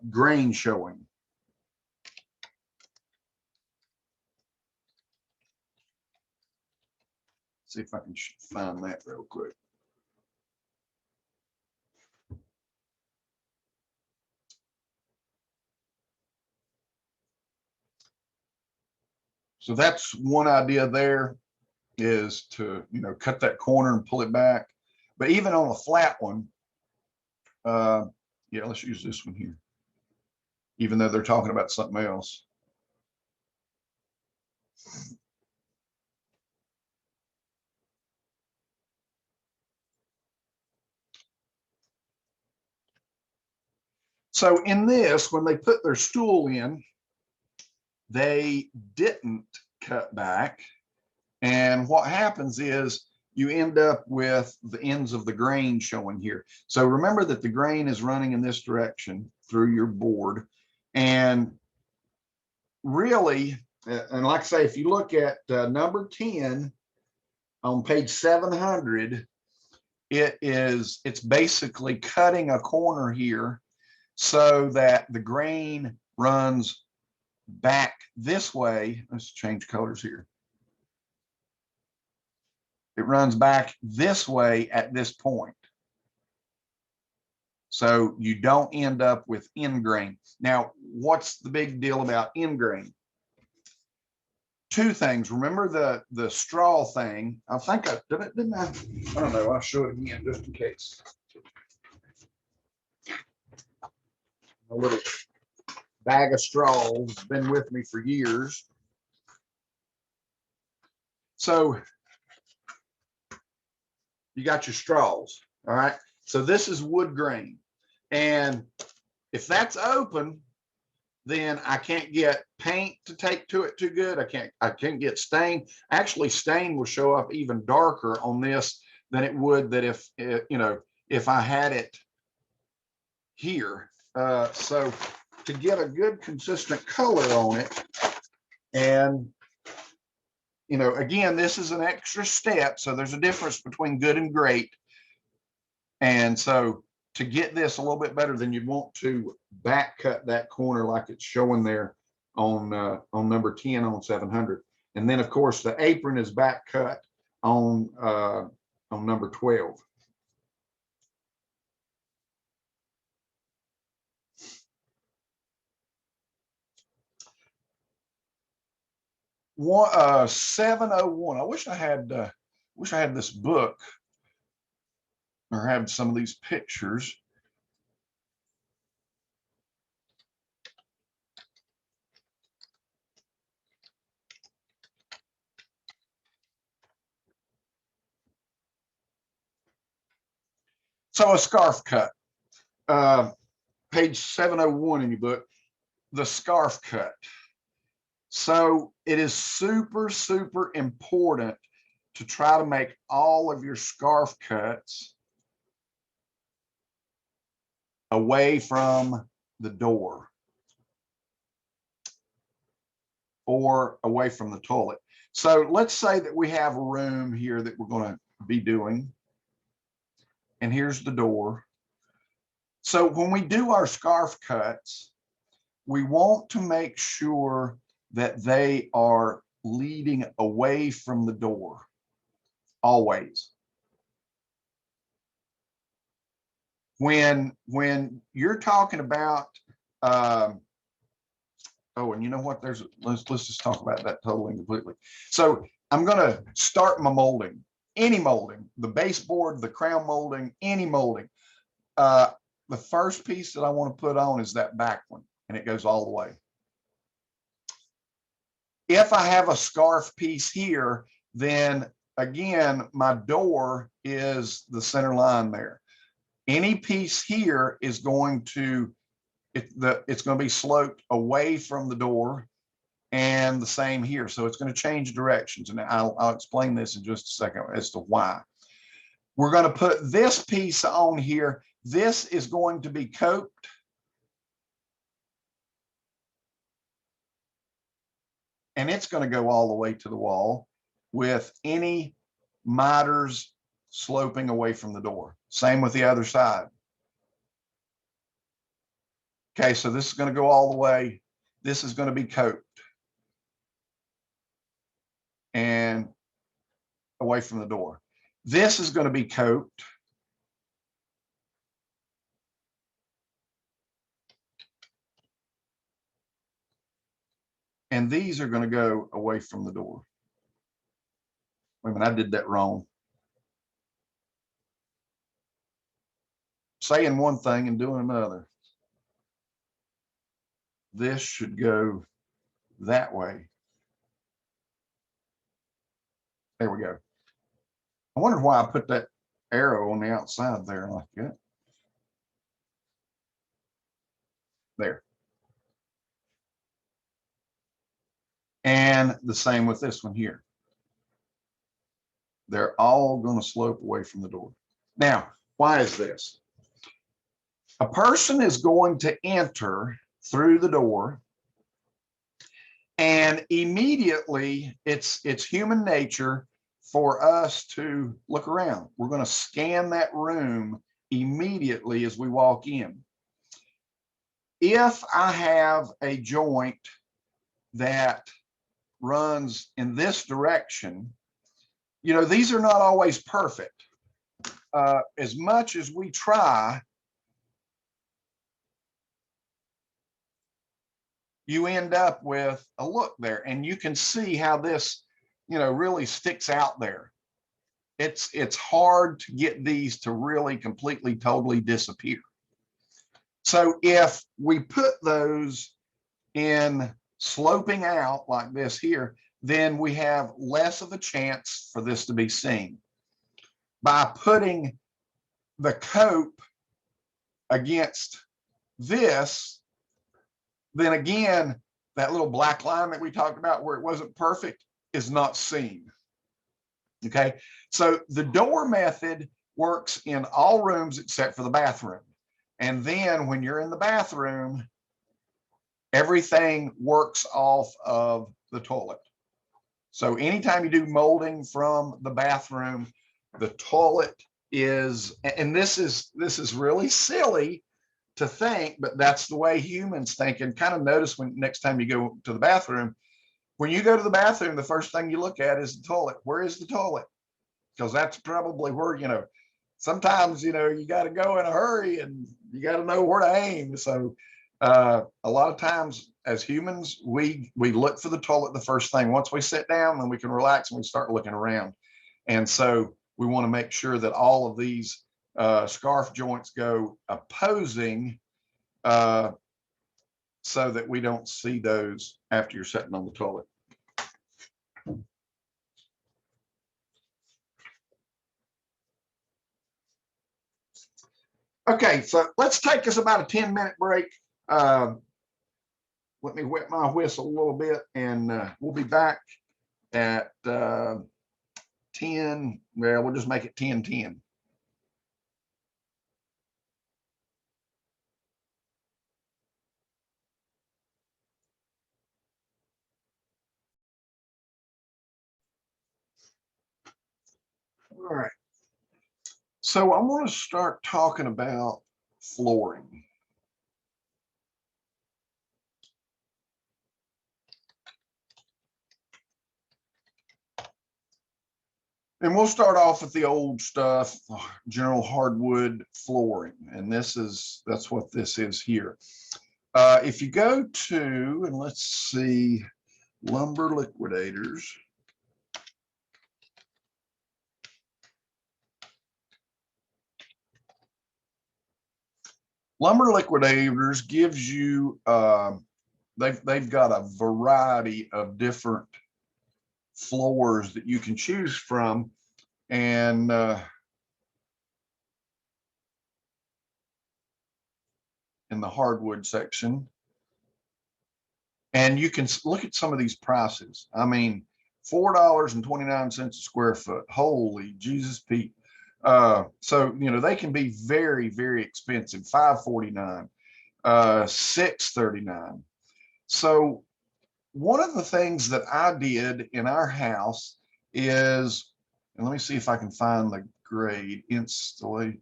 grain showing. See if I can find that real quick. So that's one idea there, is to cut that corner and pull it back. But even on a flat one, yeah, let's use this one here, even though they're talking about something else. So in this, when they put their stool in, they didn't cut back. And what happens is you end up with the ends of the grain showing here. So remember that the grain is running in this direction through your board. And really, and like I say, if you look at number 10 on page 700, it's basically cutting a corner here so that the grain runs back this way. Let's change colors here. It runs back this way at this point. So you don't end up with end grain. Now, what's the big deal about end grain? Two things. Remember the straw thing. I think I did it, didn't I? I don't know. I'll show it again just in case. A little bag of straws has been with me for years. So you got your straws. All right. So this is wood grain. And if that's open, then I can't get paint to take to it too good. I can't get stain. Actually, stain will show up even darker on this than it would that if I had it here. So to get a good consistent color on it, and again, this is an extra step. So there's a difference between good and great. And so to get this a little bit better, then you'd want to back cut that corner like it's showing there on number 10 on 700. And then of course the apron is back cut on number 12. One 701. I wish I had this book or had some of these pictures. So a scarf cut, page 701 in your book, the scarf cut. So it is super, super important to try to make all of your scarf cuts away from the door or away from the toilet. So let's say that we have a room here that we're going to be doing, and here's the door. So when we do our scarf cuts, we want to make sure that they are leading away from the door, always. When you're talking about, oh, and you know what? Let's just talk about that totally and completely. So I'm going to start my molding, any molding, the baseboard, the crown molding, any molding. The first piece that I want to put on is that back one, and it goes all the way. If I have a scarf piece here, then again, my door is the center line there. Any piece here is going to, it's going to be sloped away from the door, and the same here. So it's going to change directions, and I'll explain this in just a second as to why. We're going to put this piece on here. This is going to be coped. And it's going to go all the way to the wall with any miters sloping away from the door. Same with the other side. Okay, so this is going to go all the way. This is going to be coped and away from the door. This is going to be coped and these are going to go away from the door. Wait a minute, I did that wrong. Saying one thing and doing another. This should go that way. There we go. I wonder why I put that arrow on the outside there like that. There. And the same with this one here. They're all going to slope away from the door. Now, why is this? A person is going to enter through the door, and immediately it's human nature for us to look around. We're going to scan that room immediately as we walk in. If I have a joint that runs in this direction, you know, these are not always perfect. As much as we try, you end up with a look there, and you can see how this, you know, really sticks out there. It's hard to get these to really completely, totally disappear. So if we put those in sloping out like this here, then we have less of a chance for this to be seen. By putting the cope against this, then again, that little black line that we talked about where it wasn't perfect is not seen. Okay, so the door method works in all rooms except for the bathroom. And then when you're in the bathroom, everything works off of the toilet. So anytime you do molding from the bathroom, the toilet is, and this is really silly to think, but that's the way humans think. And kind of notice when next time you go to the bathroom, when you go to the bathroom, the first thing you look at is the toilet. Where is the toilet? Because that's probably where, sometimes, you got to go in a hurry and you got to know where to aim. So a lot of times as humans, we look for the toilet the first thing. Once we sit down, then we can relax and we start looking around. And so we want to make sure that all of these scarf joints go opposing so that we don't see those after you're sitting on the toilet. Okay, so let's take us about a 10-minute break. Let me wet my whistle a little bit, and we'll be back at 10. Well, we'll just make it 10:10. All right. So I want to start talking about flooring. And we'll start off with the old stuff, general hardwood flooring. And that's what this is here. If you go to, and let's see, Lumber Liquidators. Lumber Liquidators gives you, they've got a variety of different floors that you can choose from. And in the hardwood section, and you can look at some of these prices. I mean, $4.29 a square foot. Holy Jesus, Pete. So, they can be very, very expensive. $5.49, $6.39. So one of the things that I did in our house is, and let me see if I can find the grade, installation,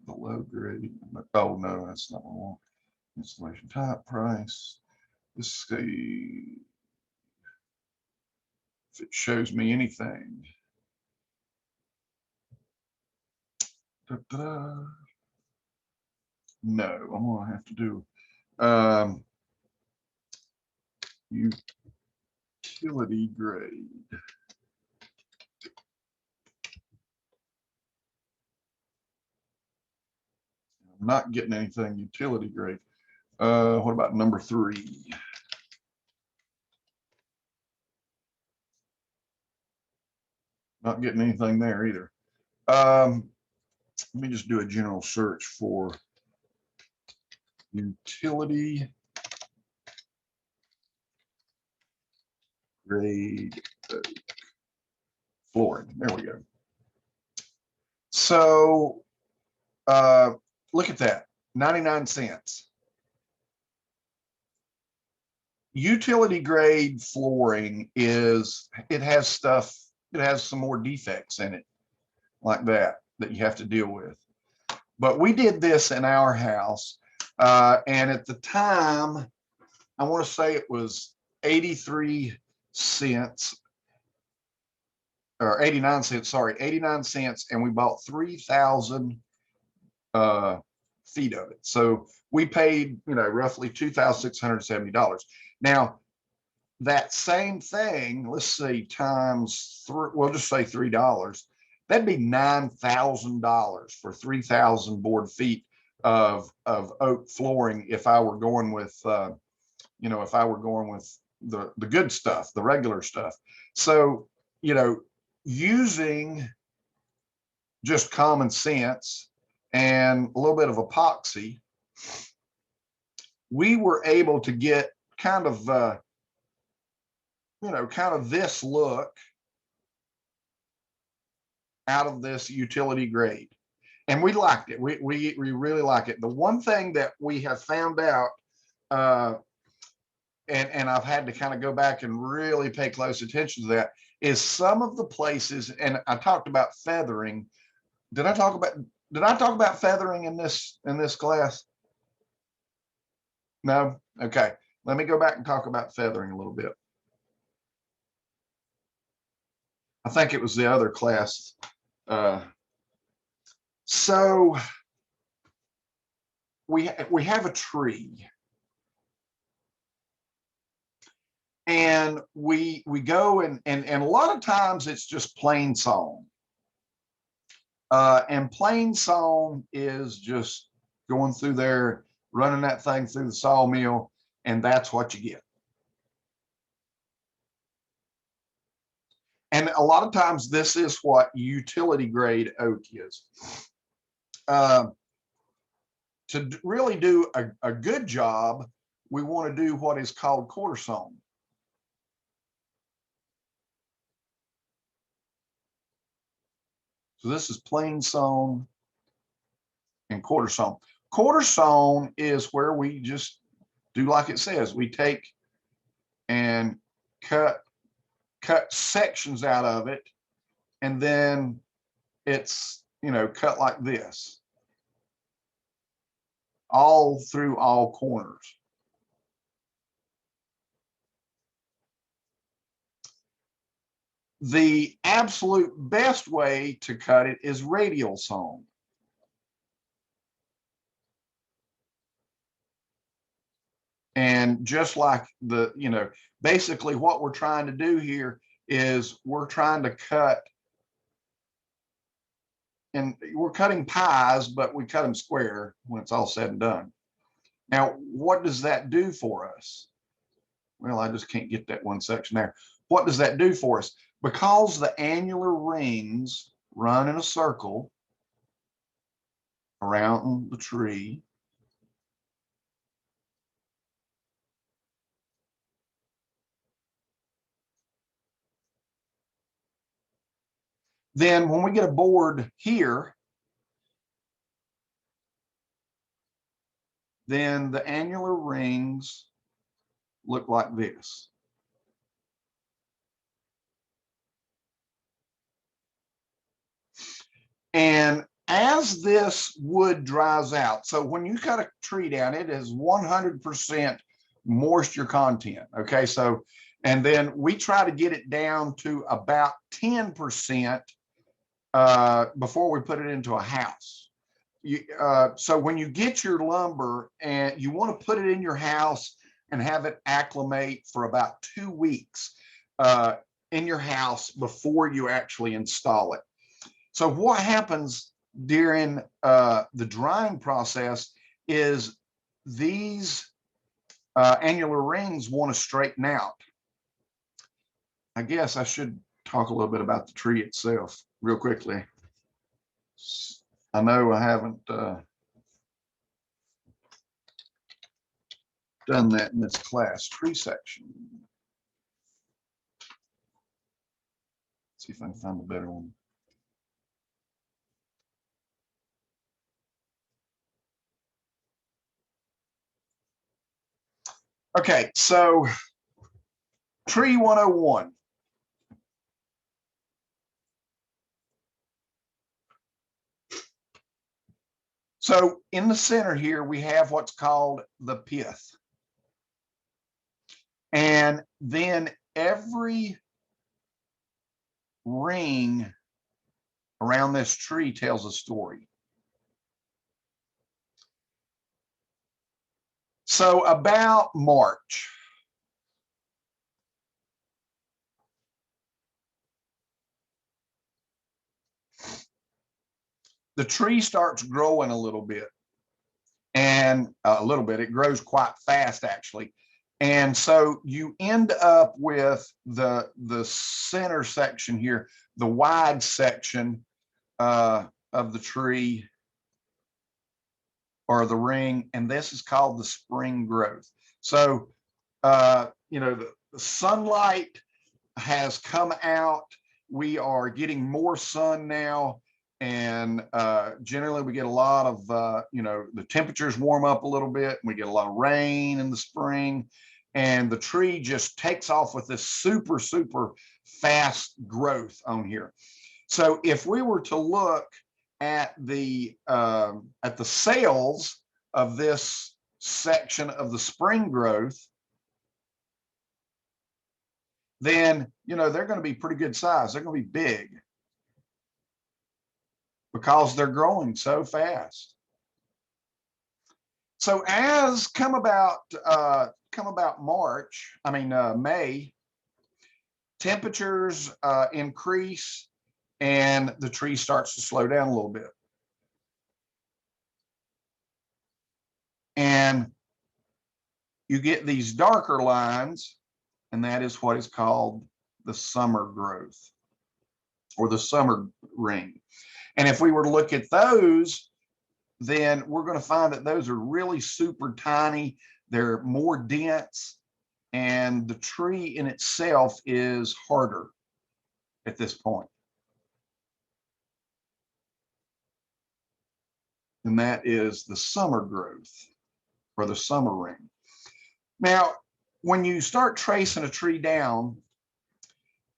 below grade. Oh no, that's not what I want. Installation type, price. Let's see if it shows me anything. Da-da-da. No, I'm gonna have to do utility grade. I'm not getting anything utility grade. What about number 3? Not getting anything there either. Let me just do a general search for utility grade flooring. There we go. So look at that, 99 cents. Utility grade flooring is, it has some more defects in it like that you have to deal with. But we did this in our house, and at the time, I want to say it was 83 cents or 89 cents, sorry, 89 cents, and we bought 3,000 feet of it. So we paid, roughly $2,670. Now, that same thing, let's see, times 3, we'll just say $3. That'd be $9,000 for 3,000 board feet of oak flooring if I were going with, if I were going with the good stuff, the regular stuff. So, using just common sense and a little bit of epoxy, we were able to get kind of this look out of this utility grade, and we liked it. We really like it. The one thing that we have found out, and I've had to kind of go back and really pay close attention to that, is some of the places, and I talked about feathering. Did I talk about feathering in this class? No? Okay. Let me go back and talk about feathering a little bit. I think it was the other class. So we have a tree, and we go and a lot of times it's just plain sawn. And plain sawn is just going through there, running that thing through the sawmill, and that's what you get. And a lot of times this is what utility grade oak is. To really do a good job, we want to do what is called quarter sawn. So this is plain sawn and quarter sawn. Quarter sawn is where we just do like it says. We take and cut sections out of it, and then it's, you know, cut like this, all through all corners. The absolute best way to cut it is radial sawn. And just like the, you know, basically what we're trying to do here is we're trying to cut, and we're cutting pies, but we cut them square when it's all said and done. Now, what does that do for us? Well, I just can't get that one section there. What does that do for us? Because the annular rings run in a circle around the tree, then when we get a board here, then the annular rings look like this. And as this wood dries out, so when you cut a tree down, it is 100% moisture content. Okay, so, and then we try to get it down to about 10% before we put it into a house. So when you get your lumber and you want to put it in your house and have it acclimate for about 2 weeks in your house before you actually install it. So what happens during the drying process is these annular rings want to straighten out. I guess I should talk a little bit about the tree itself real quickly. I know I haven't done that in this class. Tree section. Let's see if I can find a better one. Okay, so tree 101. So in the center here, we have what's called the pith. And then every ring around this tree tells a story. So about March, the tree starts growing a little bit, and it grows quite fast actually. And so you end up with the center section here, the wide section of the tree or the ring, and this is called the spring growth. So you know, the sunlight has come out. We are getting more sun now, and generally we get a lot of you know, the temperatures warm up a little bit, and we get a lot of rain in the spring, and the tree just takes off with this super fast growth on here. So if we were to look at the sales of this section of the spring growth, then they're going to be pretty good size. They're going to be big because they're growing so fast. So as come about May, temperatures increase and the tree starts to slow down a little bit. And you get these darker lines, and that is what is called the summer growth or the summer ring. And if we were to look at those, then we're going to find that those are really super tiny. They're more dense, and the tree in itself is harder at this point. And that is the summer growth or the summer ring. Now, when you start tracing a tree down,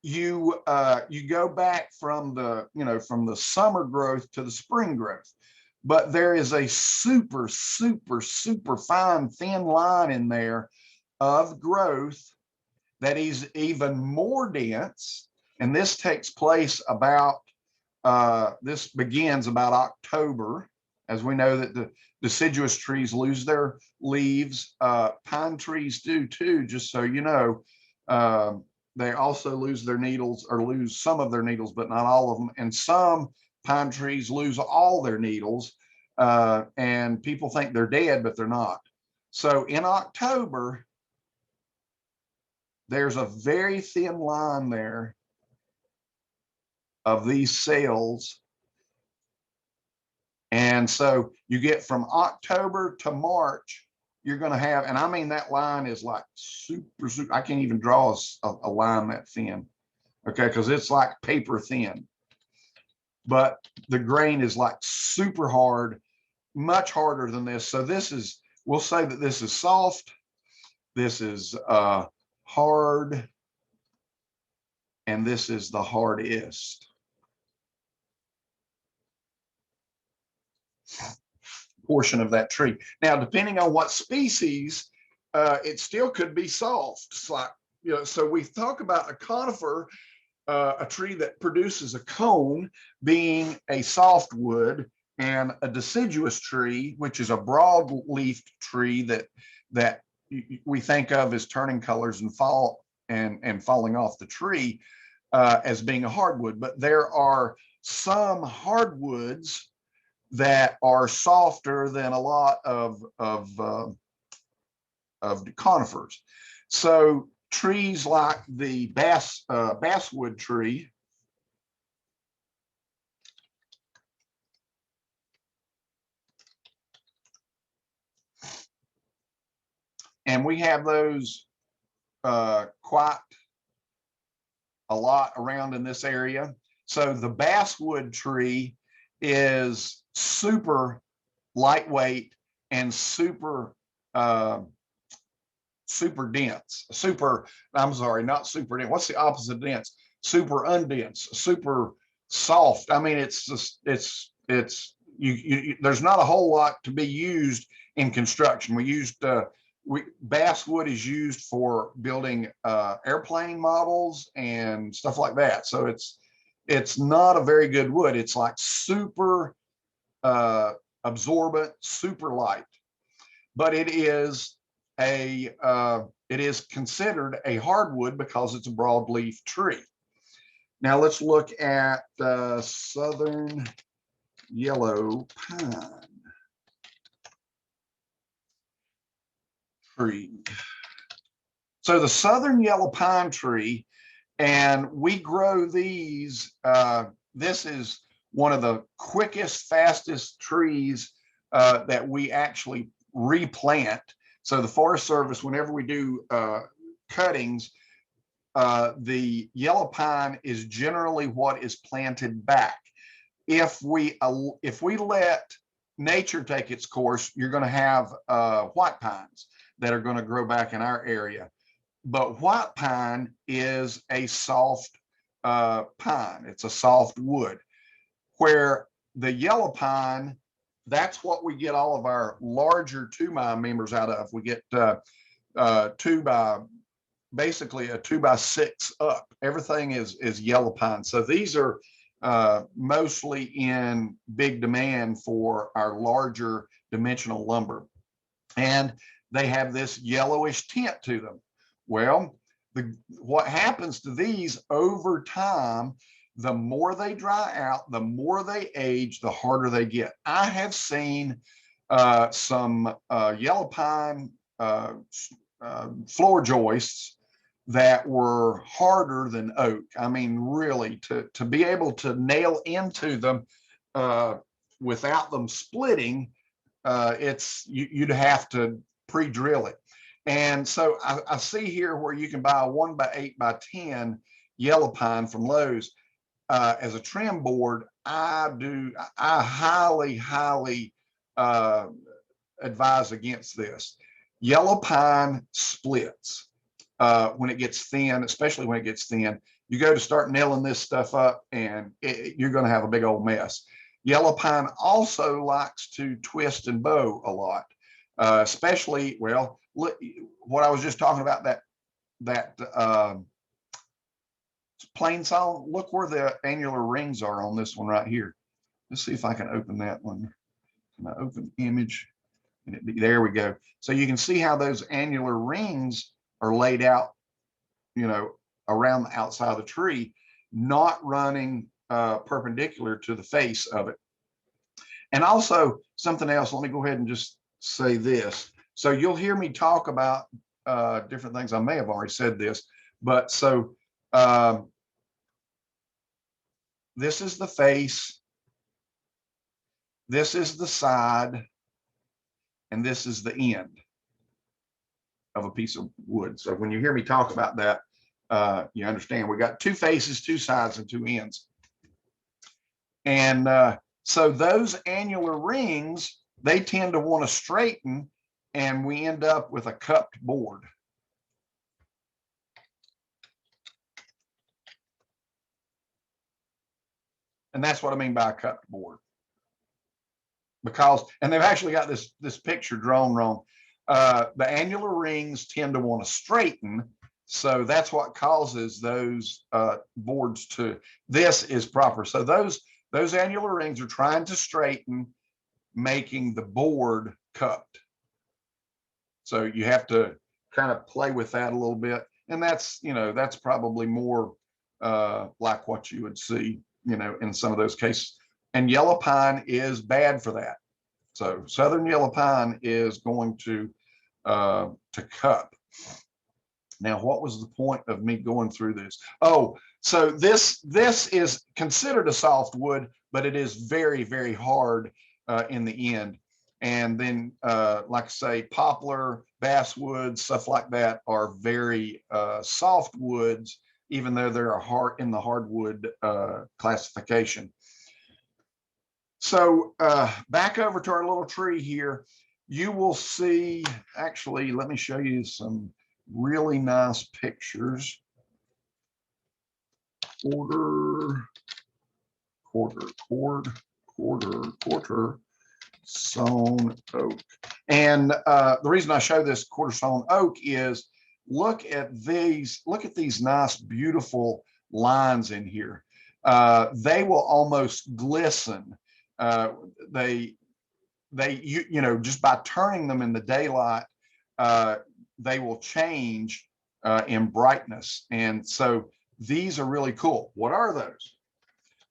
you go back from the summer growth to the spring growth. But there is a super fine thin line in there of growth that is even more dense. And this takes place about, this begins about October, as we know that the deciduous trees lose their leaves. Pine trees do too, just so you know. They also lose their needles, or lose some of their needles, but not all of them. And some pine trees lose all their needles, and people think they're dead, but they're not. So in October, there's a very thin line there of these cells. And so you get from October to March, you're going to have, and I mean, that line is like super, I can't even draw a line that thin, okay, because it's like paper thin. But the grain is like super hard, much harder than this. So this is, we'll say that this is soft, this is hard, and this is the hardest portion of that tree. Now, depending on what species, it still could be soft. It's like, so we talk about a conifer, a tree that produces a cone, being a softwood, and a deciduous tree, which is a broad-leafed tree that we think of as turning colors and falling off the tree, as being a hardwood. But there are some hardwoods that are softer than a lot of conifers. So trees like the basswood tree, and we have those quite a lot around in this area. So the basswood tree is super lightweight and super dense. I'm sorry, not super dense. What's the opposite of dense? Super undense, super soft. I mean, it's just, there's not a whole lot to be used in construction. Basswood is used for building airplane models and stuff like that. So it's not a very good wood. It's like super absorbent, super light, but it is considered a hardwood because it's a broadleaf tree. Now let's look at southern yellow pine tree. So the southern yellow pine tree, and we grow these. This is one of the quickest, fastest trees that we actually replant. So the Forest Service, whenever we do cuttings, the yellow pine is generally what is planted back. If we let nature take its course, you're going to have white pines that are going to grow back in our area. But white pine is a soft pine. It's a soft wood. Where the yellow pine, that's what we get all of our larger 2x members out of. We get basically a 2x6 up. Everything is yellow pine. So these are mostly in big demand for our larger dimensional lumber. And they have this yellowish tint to them. Well, what happens to these over time, the more they dry out, the more they age, the harder they get. I have seen some yellow pine floor joists that were harder than oak. I mean, really, to be able to nail into them without them splitting, you'd have to pre-drill it. And so I see here where you can buy a 1x8x10 yellow pine from Lowe's as a trim board. I highly advise against this. Yellow pine splits when it gets thin, especially when it gets thin. You go to start nailing this stuff up and you're going to have a big old mess. Yellow pine also likes to twist and bow a lot, especially, well, look, what I was just talking about, that plain sawn, look where the annular rings are on this one right here. Let's see if I can open that one. Can I open image? There we go. So you can see how those annular rings are laid out, you know, around the outside of the tree, not running perpendicular to the face of it. And also something else, let me go ahead and just say this. So you'll hear me talk about different things. I may have already said this, but so this is the face, this is the side, and this is the end of a piece of wood. So when you hear me talk about that, you understand we got two faces, two sides, and two ends. And so those annular rings, they tend to want to straighten, and we end up with a cupped board. And that's what I mean by a cupped board. Because, and they've actually got this picture drawn wrong. The annular rings tend to want to straighten, so that's what causes those boards to. This is proper. So those annular rings are trying to straighten, making the board cupped. So you have to kind of play with that a little bit, and that's, you know, that's probably more like what you would see, you know, in some of those cases. And yellow pine is bad for that. So southern yellow pine is going to cup. Now, what was the point of me going through this? Oh, so this is considered a soft wood, but it is very, very hard in the end. And then, like I say, poplar, basswood, stuff like that are very soft woods, even though they're in the hardwood classification. So back over to our little tree here, you will see, actually, let me show you some really nice pictures. Quarter sawn oak. And the reason I show this quarter sawn oak is look at these nice, beautiful lines in here. They will almost glisten. You know, just by turning them in the daylight, they will change in brightness. And so these are really cool. What are those?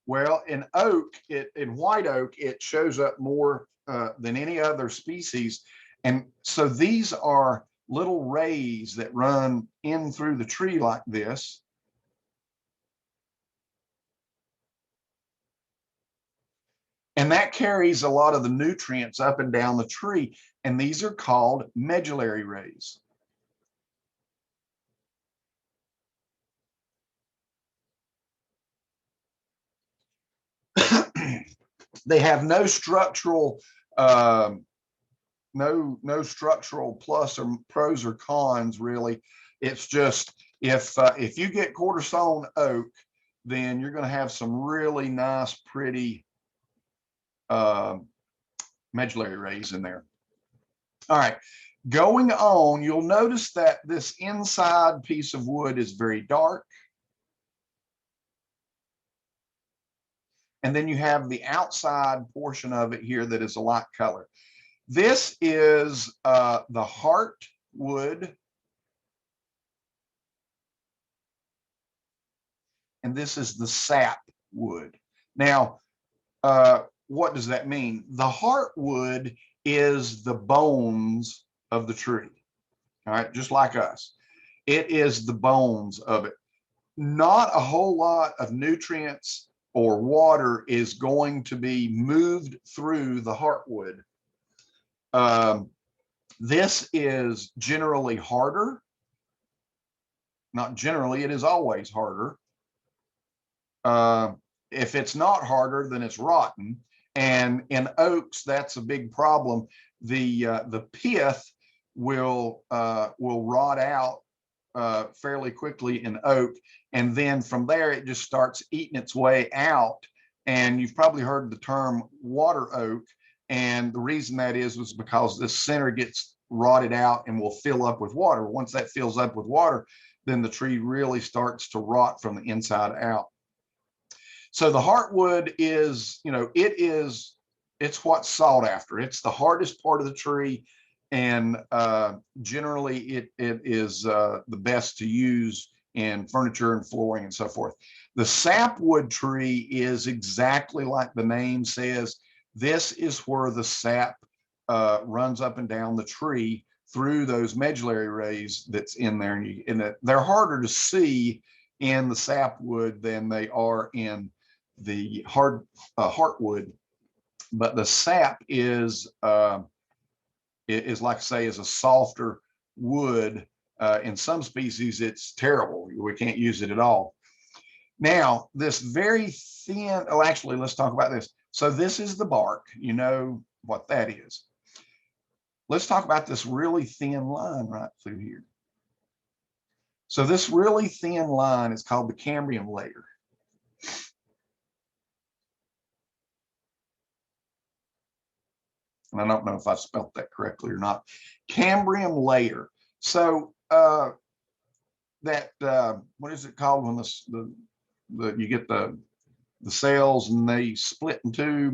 Well, in oak, in white oak, it shows up more than any other species. And so these are little rays that run in through the tree like this. And that carries a lot of the nutrients up and down the tree. And these are called medullary rays. They have no structural, no structural plus or pros or cons really. It's just if you get quarter sawn oak, then you're going to have some really nice, pretty Medullary Rays in there. All right, going on, you'll notice that this inside piece of wood is very dark. And then you have the outside portion of it here that is a light color. This is the Hardwood. And this is the Sapwood. Now, what does that mean? The Hardwood is the bones of the tree. All right, just like us. It is the bones of it. Not a whole lot of nutrients or water is going to be moved through the Hardwood. This is generally harder. Not generally, it is always harder. If it's not harder, then it's rotten. And in oaks, that's a big problem. The pith will rot out fairly quickly in oak, and then from there it just starts eating its way out. And you've probably heard the term water oak, and the reason that was because the center gets rotted out and will fill up with water. Once that fills up with water, then the tree really starts to rot from the inside out. So the Hardwood is, it's what's sought after. It's the hardest part of the tree, and generally it is the best to use in furniture and flooring and so forth. The Sapwood tree is exactly like the name says. This is where the sap runs up and down the tree through those medullary rays that's in there, and they're harder to see in the Sapwood than they are in the Hardwood, but the sap is like I say, is a softer wood. In some species, it's terrible. We can't use it at all. Now, this very thin, oh, actually, let's talk about this. So this is the bark. You know what that is. Let's talk about this really thin line right through here. So this really thin line is called the Cambrian Layer. And I don't know if I spelled that correctly or not. Cambrian Layer. So what is it called when you get the cells and they split into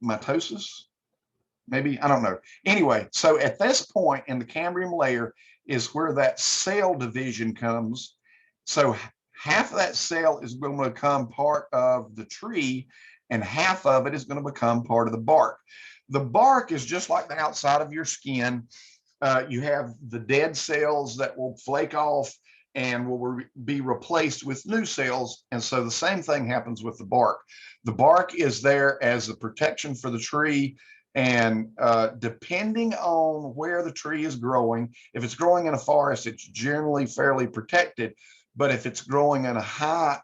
mitosis? Maybe, I don't know. Anyway, so at this point in the Cambrian Layer is where that cell division comes. So half of that cell is going to become part of the tree, and half of it is going to become part of the bark. The bark is just like the outside of your skin. You have the dead cells that will flake off and will be replaced with new cells. And so the same thing happens with the bark. The bark is there as a protection for the tree. And depending on where the tree is growing, if it's growing in a forest, it's generally fairly protected. But if it's growing in a high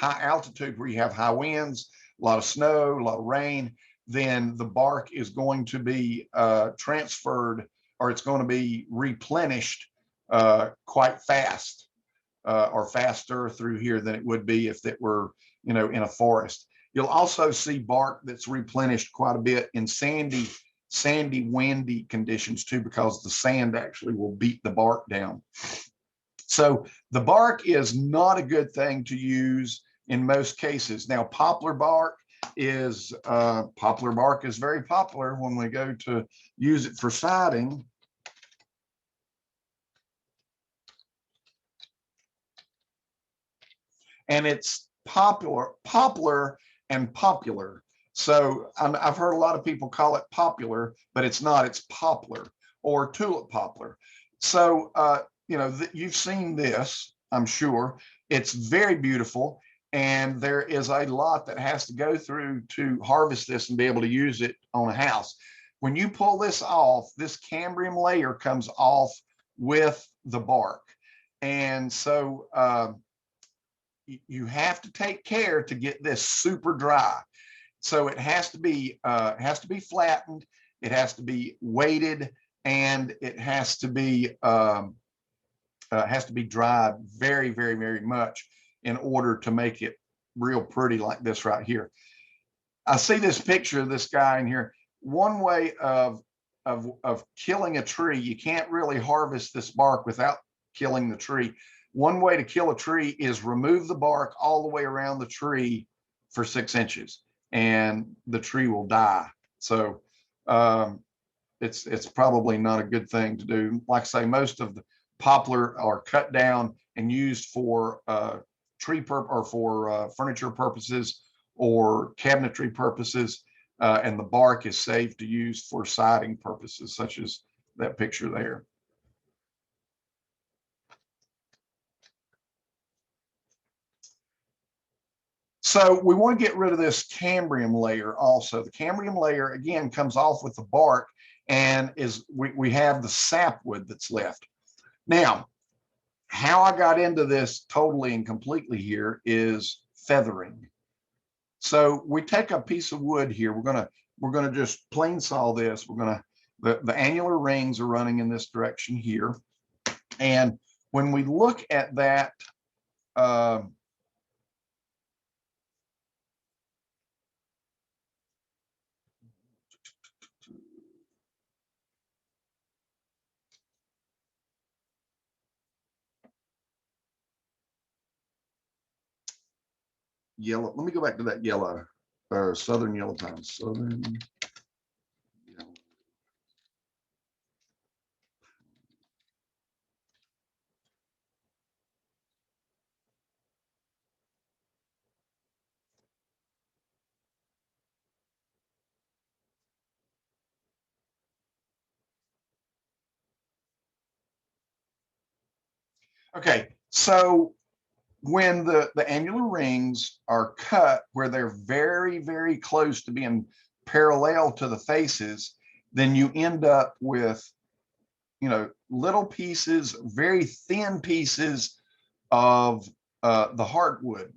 altitude where you have high winds, a lot of snow, a lot of rain, then the bark is going to be transferred, or it's going to be replenished quite fast or faster through here than it would be if it were, in a forest. You'll also see bark that's replenished quite a bit in sandy, windy conditions too, because the sand actually will beat the bark down. So the bark is not a good thing to use in most cases. Now, poplar bark is very popular when we go to use it for siding. And it's poplar and popular. So I've heard a lot of people call it popular, but it's not. It's poplar or tulip poplar. So you've seen this, I'm sure. It's very beautiful, and there is a lot that has to go through to harvest this and be able to use it on a house. When you pull this off, this Cambrian layer comes off with the bark, and so you have to take care to get this super dry. So it has to be flattened, it has to be weighted, and it has to be dried very, very, very much. in order to make it real pretty like this right here. I see this picture of this guy in here. One way of killing a tree, you can't really harvest this bark without killing the tree. One way to kill a tree is remove the bark all the way around the tree for 6 inches, and the tree will die. So it's probably not a good thing to do. Like I say, most of the poplar are cut down and used for furniture purposes or cabinetry purposes, and the bark is saved to use for siding purposes, such as that picture there. So we want to get rid of this Cambrian layer also. The Cambrian layer, again, comes off with the bark, and we have the sapwood that's left. Now, how I got into this totally and completely here is feathering. So we take a piece of wood here. We're gonna just plane saw this. The annular rings are running in this direction here, and when we look at that. Yellow. Let me go back to that yellow, or southern yellow pine. Southern yellow. Okay, so when the annular rings are cut where they're very, very close to being parallel to the faces, then you end up with, little pieces, very thin pieces of the hardwood,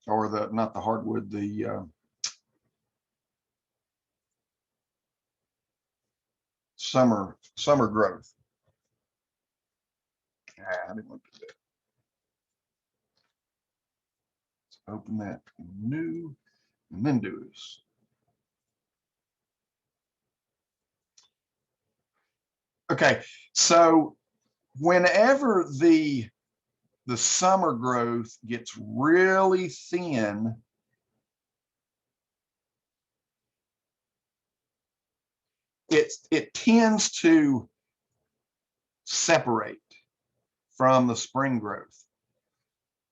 or not the hardwood, the summer growth. I didn't want to do that. Let's open that new and then do this. Okay, so whenever the summer growth gets really thin, it tends to separate from the spring growth,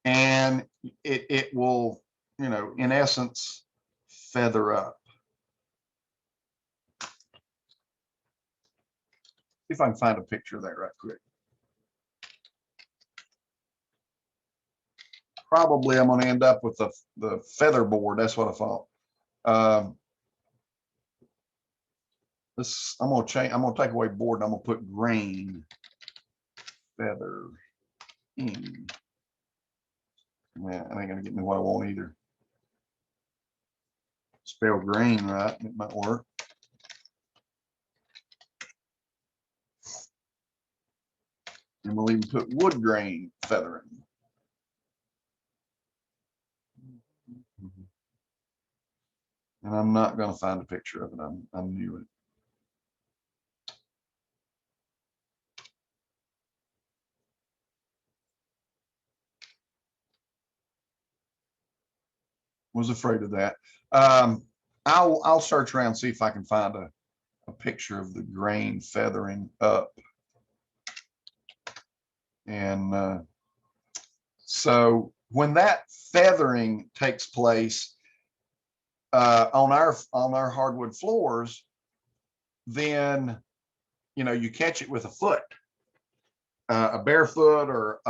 and it will, in essence, feather up. See if I can find a picture of that right quick. Probably I'm going to end up with the feather board. That's what I thought. I'm going to change. I'm going to take away board, and I'm going to put grain feather in. Yeah, I ain't going to get me what I want either. Spell grain right, it might work. And we'll even put wood grain feathering. And I'm not going to find a picture of it. I knew it. Was afraid of that. I'll search around and see if I can find a picture of the grain feathering up. And so when that feathering takes place on our hardwood floors, then you catch it with a foot, a bare foot, or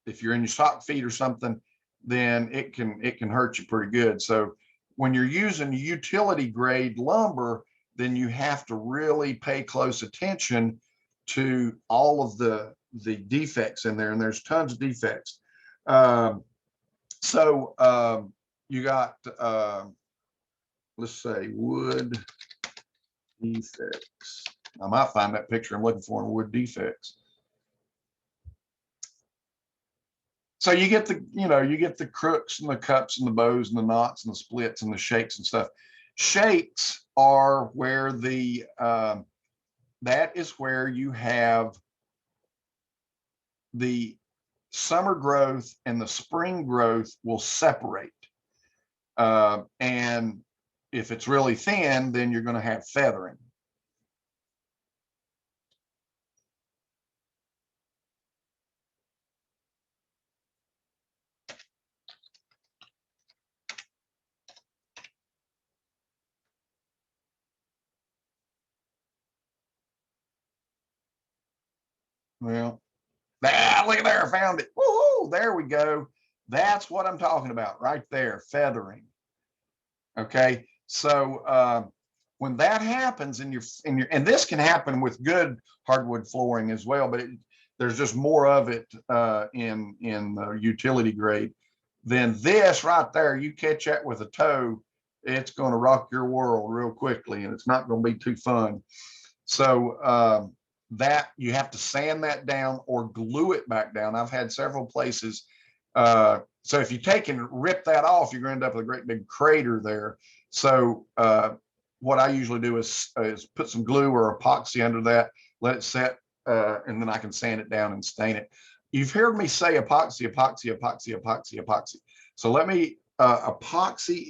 if you're in your sock feet or something, then it can hurt you pretty good. So when you're using utility grade lumber, then you have to really pay close attention to all of the defects in there, and there's tons of defects. You got let's say wood defects. I might find that picture I'm looking for in wood defects. So you get the, you get the crooks and the cups and the bows and the knots and the splits and the shakes and stuff. Shakes are where that is where you have the summer growth and the spring growth will separate. And if it's really thin, then you're going to have feathering. Well, look at there, I found it. Woo-hoo, there we go. That's what I'm talking about right there, feathering. Okay, so when that happens and this can happen with good hardwood flooring as well, but there's just more of it in the utility grade. Then this right there, you catch that with a toe, it's going to rock your world real quickly, and it's not going to be too fun. So that you have to sand that down or glue it back down. I've had several places. So if you take and rip that off, you're going to end up with a great big crater there. So what I usually do is put some glue or epoxy under that, let it set, and then I can sand it down and stain it. You've heard me say epoxy, epoxy, epoxy, epoxy, epoxy. So let me, epoxy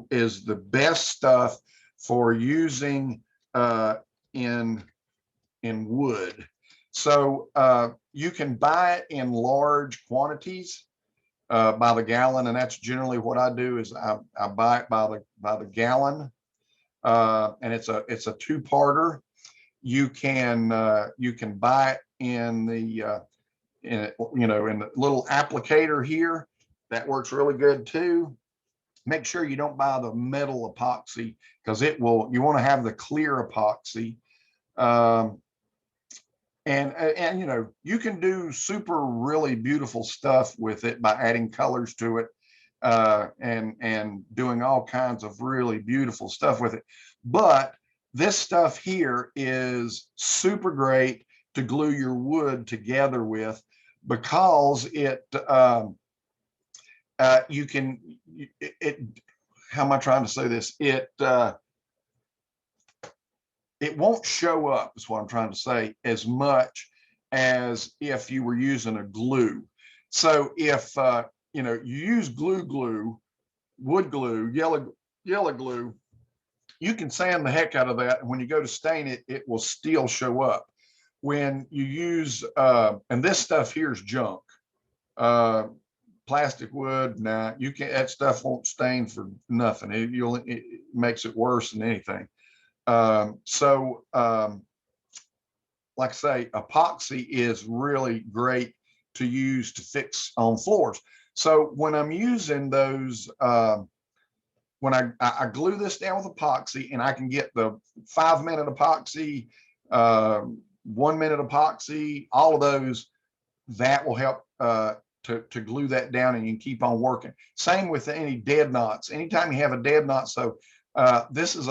is the best stuff for using in wood. So you can buy it in large quantities by the gallon, and that's generally what I do is I buy it by the gallon, and it's a two-parter. You can buy it in the in the little applicator here. That works really good too. Make sure you don't buy the metal epoxy because you want to have the clear epoxy. And you can do super really beautiful stuff with it by adding colors to it, and doing all kinds of really beautiful stuff with it. But this stuff here is super great to glue your wood together with, because you can how am I trying to say this? It won't show up, is what I'm trying to say, as much as if you were using a glue. So if you use glue, wood glue, yellow glue, you can sand the heck out of that, and when you go to stain it, it will still show up. When you use and this stuff here is junk. Plastic wood, nah, you can't. That stuff won't stain for nothing. It makes it worse than anything. Like I say, epoxy is really great to use to fix on floors. So when I'm using those, when I glue this down with epoxy, and I can get the 5-minute epoxy, 1-minute epoxy, all of those, that will help to glue that down, and you can keep on working. Same with any dead knots. Anytime you have a dead knot, so this is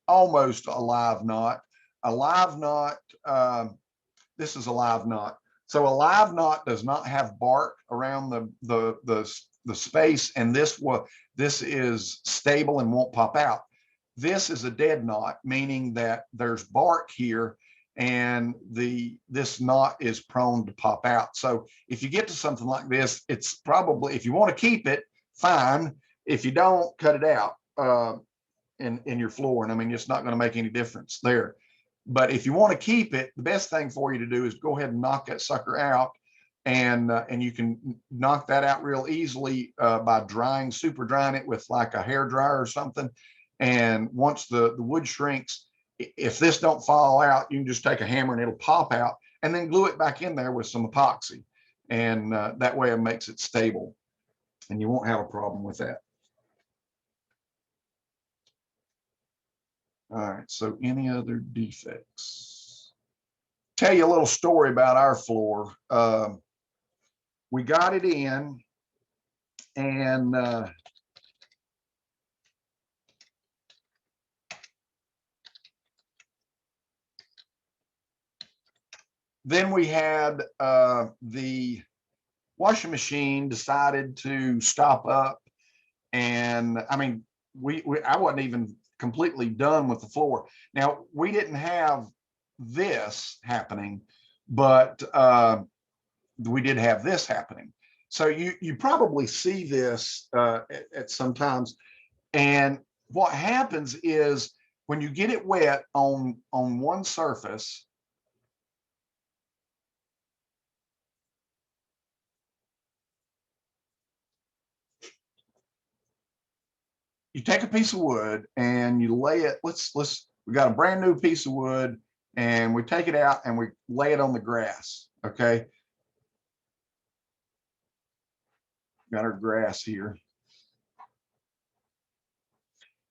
almost a live knot. A live knot, this is a live knot. So a live knot does not have bark around the space, and this is stable and won't pop out. This is a dead knot, meaning that there's bark here, and this knot is prone to pop out. So if you get to something like this, it's probably, if you want to keep it, fine. If you don't, cut it out in your floor, and I mean, it's not going to make any difference there. But if you want to keep it, the best thing for you to do is go ahead and knock that sucker out, and you can knock that out real easily by super drying it with like a hair dryer or something. And once the wood shrinks, if this don't fall out, you can just take a hammer and it'll pop out, and then glue it back in there with some epoxy, and that way it makes it stable, and you won't have a problem with that. All right, so any other defects? Tell you a little story about our floor. We got it in, and then we had washing machine decided to stop up. And I mean, I wasn't even completely done with the floor. Now, we didn't have this happening, but we did have this happening. So you probably see this at sometimes. And what happens is when you get it wet on one surface, you take a piece of wood and you lay it, we got a brand new piece of wood and we take it out and we lay it on the grass. Okay. Got our grass here.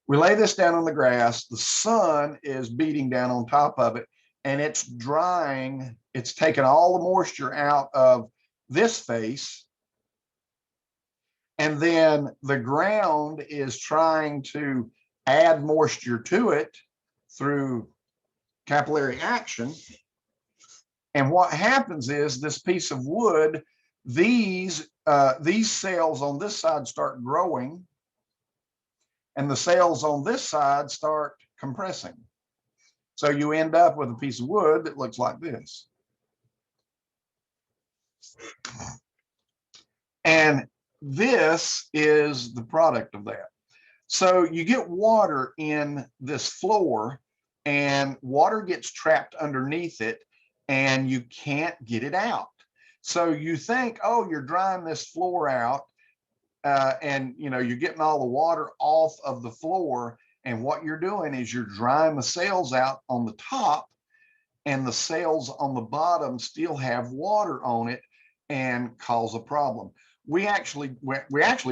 We lay this down on the grass. The sun is beating down on top of it and it's drying. It's taking all the moisture out of this face. And then the ground is trying to add moisture to it through capillary action. And what happens is this piece of wood, these cells on this side start growing and the cells on this side start compressing. So you end up with a piece of wood that looks like this. And this is the product of that. So you get water in this floor and water gets trapped underneath it and you can't get it out. So you think, oh, you're drying this floor out and you're getting all the water off of the floor. And what you're doing is you're drying the cells out on the top and the cells on the bottom still have water on it and cause a problem. We actually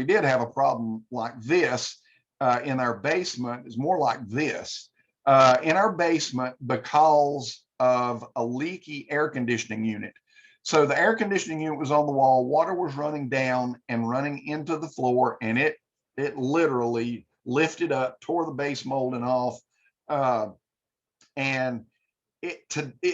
did have a problem like this in our basement. It's more like this in our basement because of a leaky air conditioning unit. So the air conditioning unit was on the wall, water was running down and running into the floor, and it literally lifted up, tore the base molding off, and it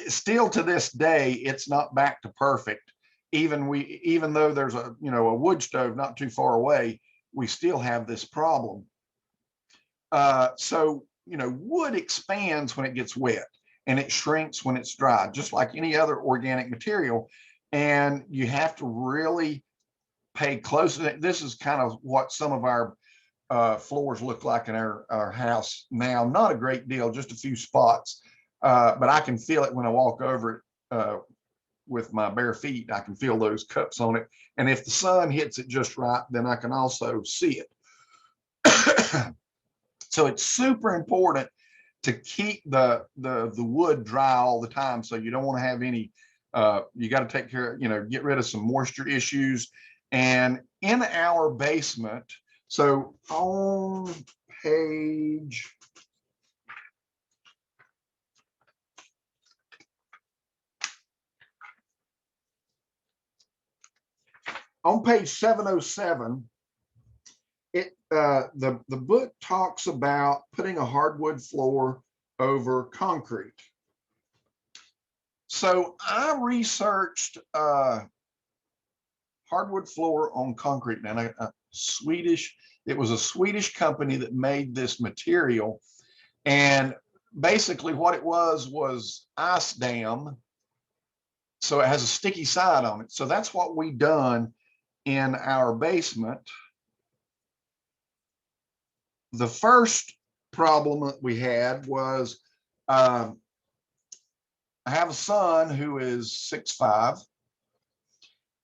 still to this day it's not back to perfect. Even though there's a wood stove not too far away, we still have this problem. So wood expands when it gets wet and it shrinks when it's dry, just like any other organic material. And you have to really pay close attention. This is kind of what some of our floors look like in our house now. Not a great deal, just a few spots, but I can feel it when I walk over it with my bare feet. I can feel those cups on it. And if the sun hits it just right, then I can also see it. So it's super important to keep the wood dry all the time. So you don't want to have any, you got to take care of, get rid of some moisture issues. And in our basement, so on page, on page 707, the book talks about putting a hardwood floor over concrete. So I researched hardwood floor on concrete, and it was a Swedish company that made this material. And basically what it was ice dam. So it has a sticky side on it. So that's what we done in our basement. The first problem that we had was I have a son who is 6'5",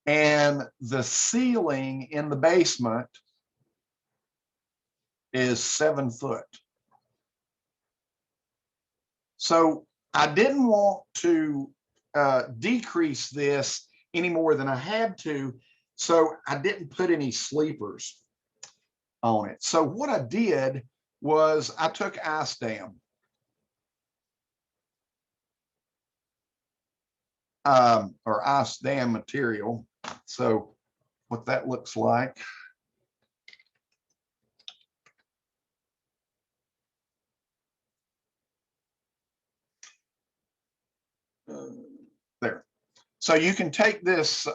and the ceiling in the basement is 7 foot. So I didn't want to decrease this any more than I had to, so I didn't put any sleepers on it. So what I did was I took ice dam, or ice dam material. So what that looks like. There. So you can take this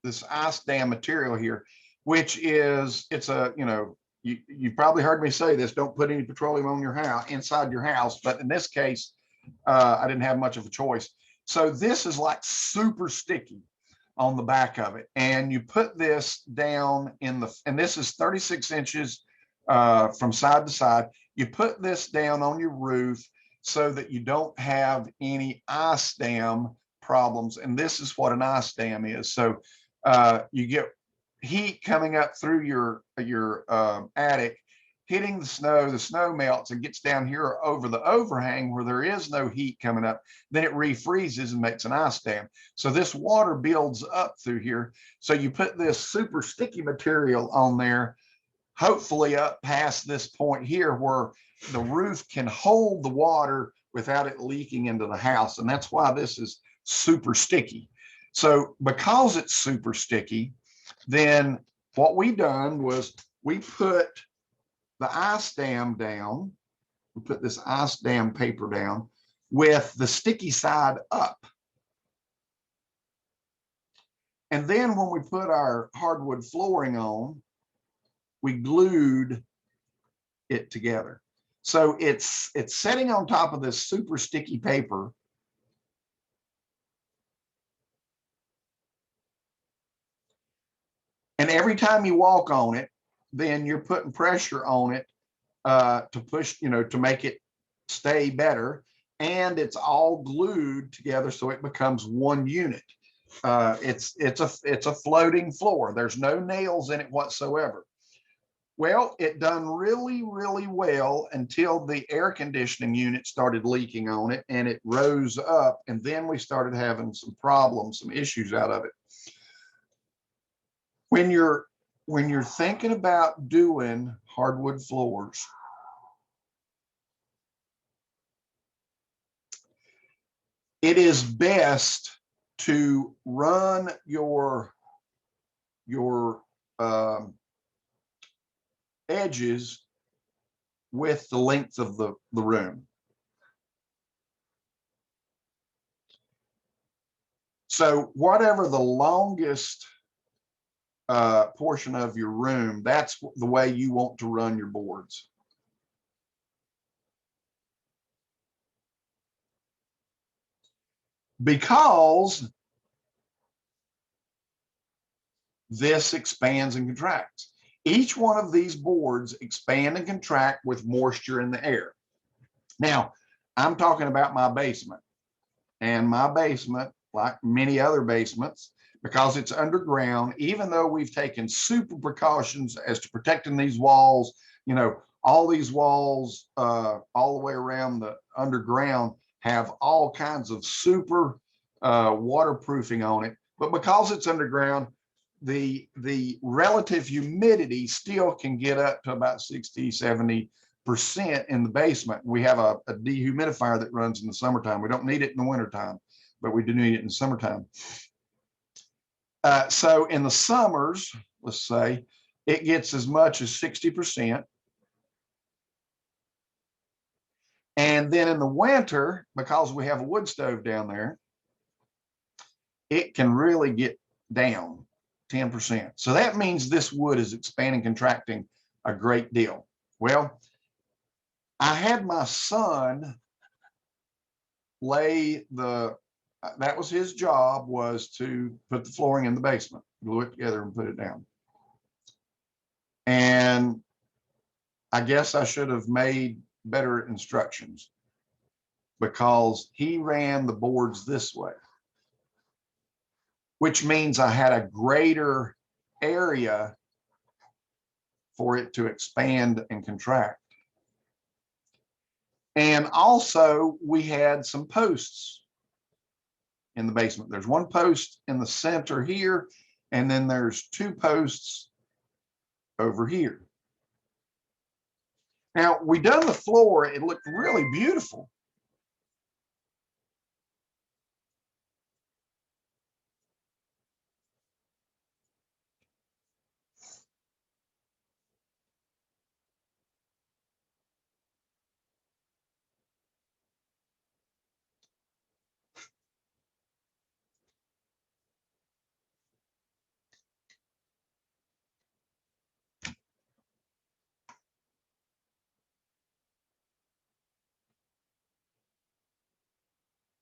this ice dam material here, which is, it's a, you know, you probably heard me say this, don't put any petroleum on your house, inside your house. But in this case, I didn't have much of a choice. So this is like super sticky on the back of it. And you put this down in the, and this is 36 inches from side to side. You put this down on your roof so that you don't have any ice dam problems. And this is what an ice dam is. So you get heat coming up through your attic, hitting the snow melts and gets down here over the overhang where there is no heat coming up, then it refreezes and makes an ice dam. So this water builds up through here. So you put this super sticky material on there, hopefully up past this point here where the roof can hold the water without it leaking into the house. And that's why this is super sticky. So because it's super sticky, then what we done was we put the ice dam down. We put this ice dam paper down with the sticky side up. And then when we put our hardwood flooring on, we glued it together. So it's sitting on top of this super sticky paper. And every time you walk on it, then you're putting pressure on it to push, you know, to make it stay better. And it's all glued together so it becomes one unit. It's a floating floor. There's no nails in it whatsoever. Well, it done really, really well until the air conditioning unit started leaking on it and it rose up. And then we started having some problems, some issues out of it. When you're thinking about doing hardwood floors, it is best to run your edges with the length of the room. So whatever the longest portion of your room, that's the way you want to run your boards. Because this expands and contracts. Each one of these boards expand and contract with moisture in the air. Now, I'm talking about my basement. And my basement, like many other basements, because it's underground, even though we've taken super precautions as to protecting these walls, you know, all these walls all the way around the underground have all kinds of super waterproofing on it. But because it's underground, the relative humidity still can get up to about 60-70% in the basement. We have a dehumidifier that runs in the summertime. We don't need it in the wintertime, but we do need it in the summertime. So in the summers, let's say, it gets as much as 60%. And then in the winter, because we have a wood stove down there, it can really get down 10%. So that means this wood is expanding, contracting a great deal. Well, I had my son lay that was his job, was to put the flooring in the basement, glue it together and put it down. And I guess I should have made better instructions, because he ran the boards this way, which means I had a greater area for it to expand and contract. And also we had some posts in the basement. There's one post in the center here, and then there's two posts over here. Now, we done the floor, it looked really beautiful.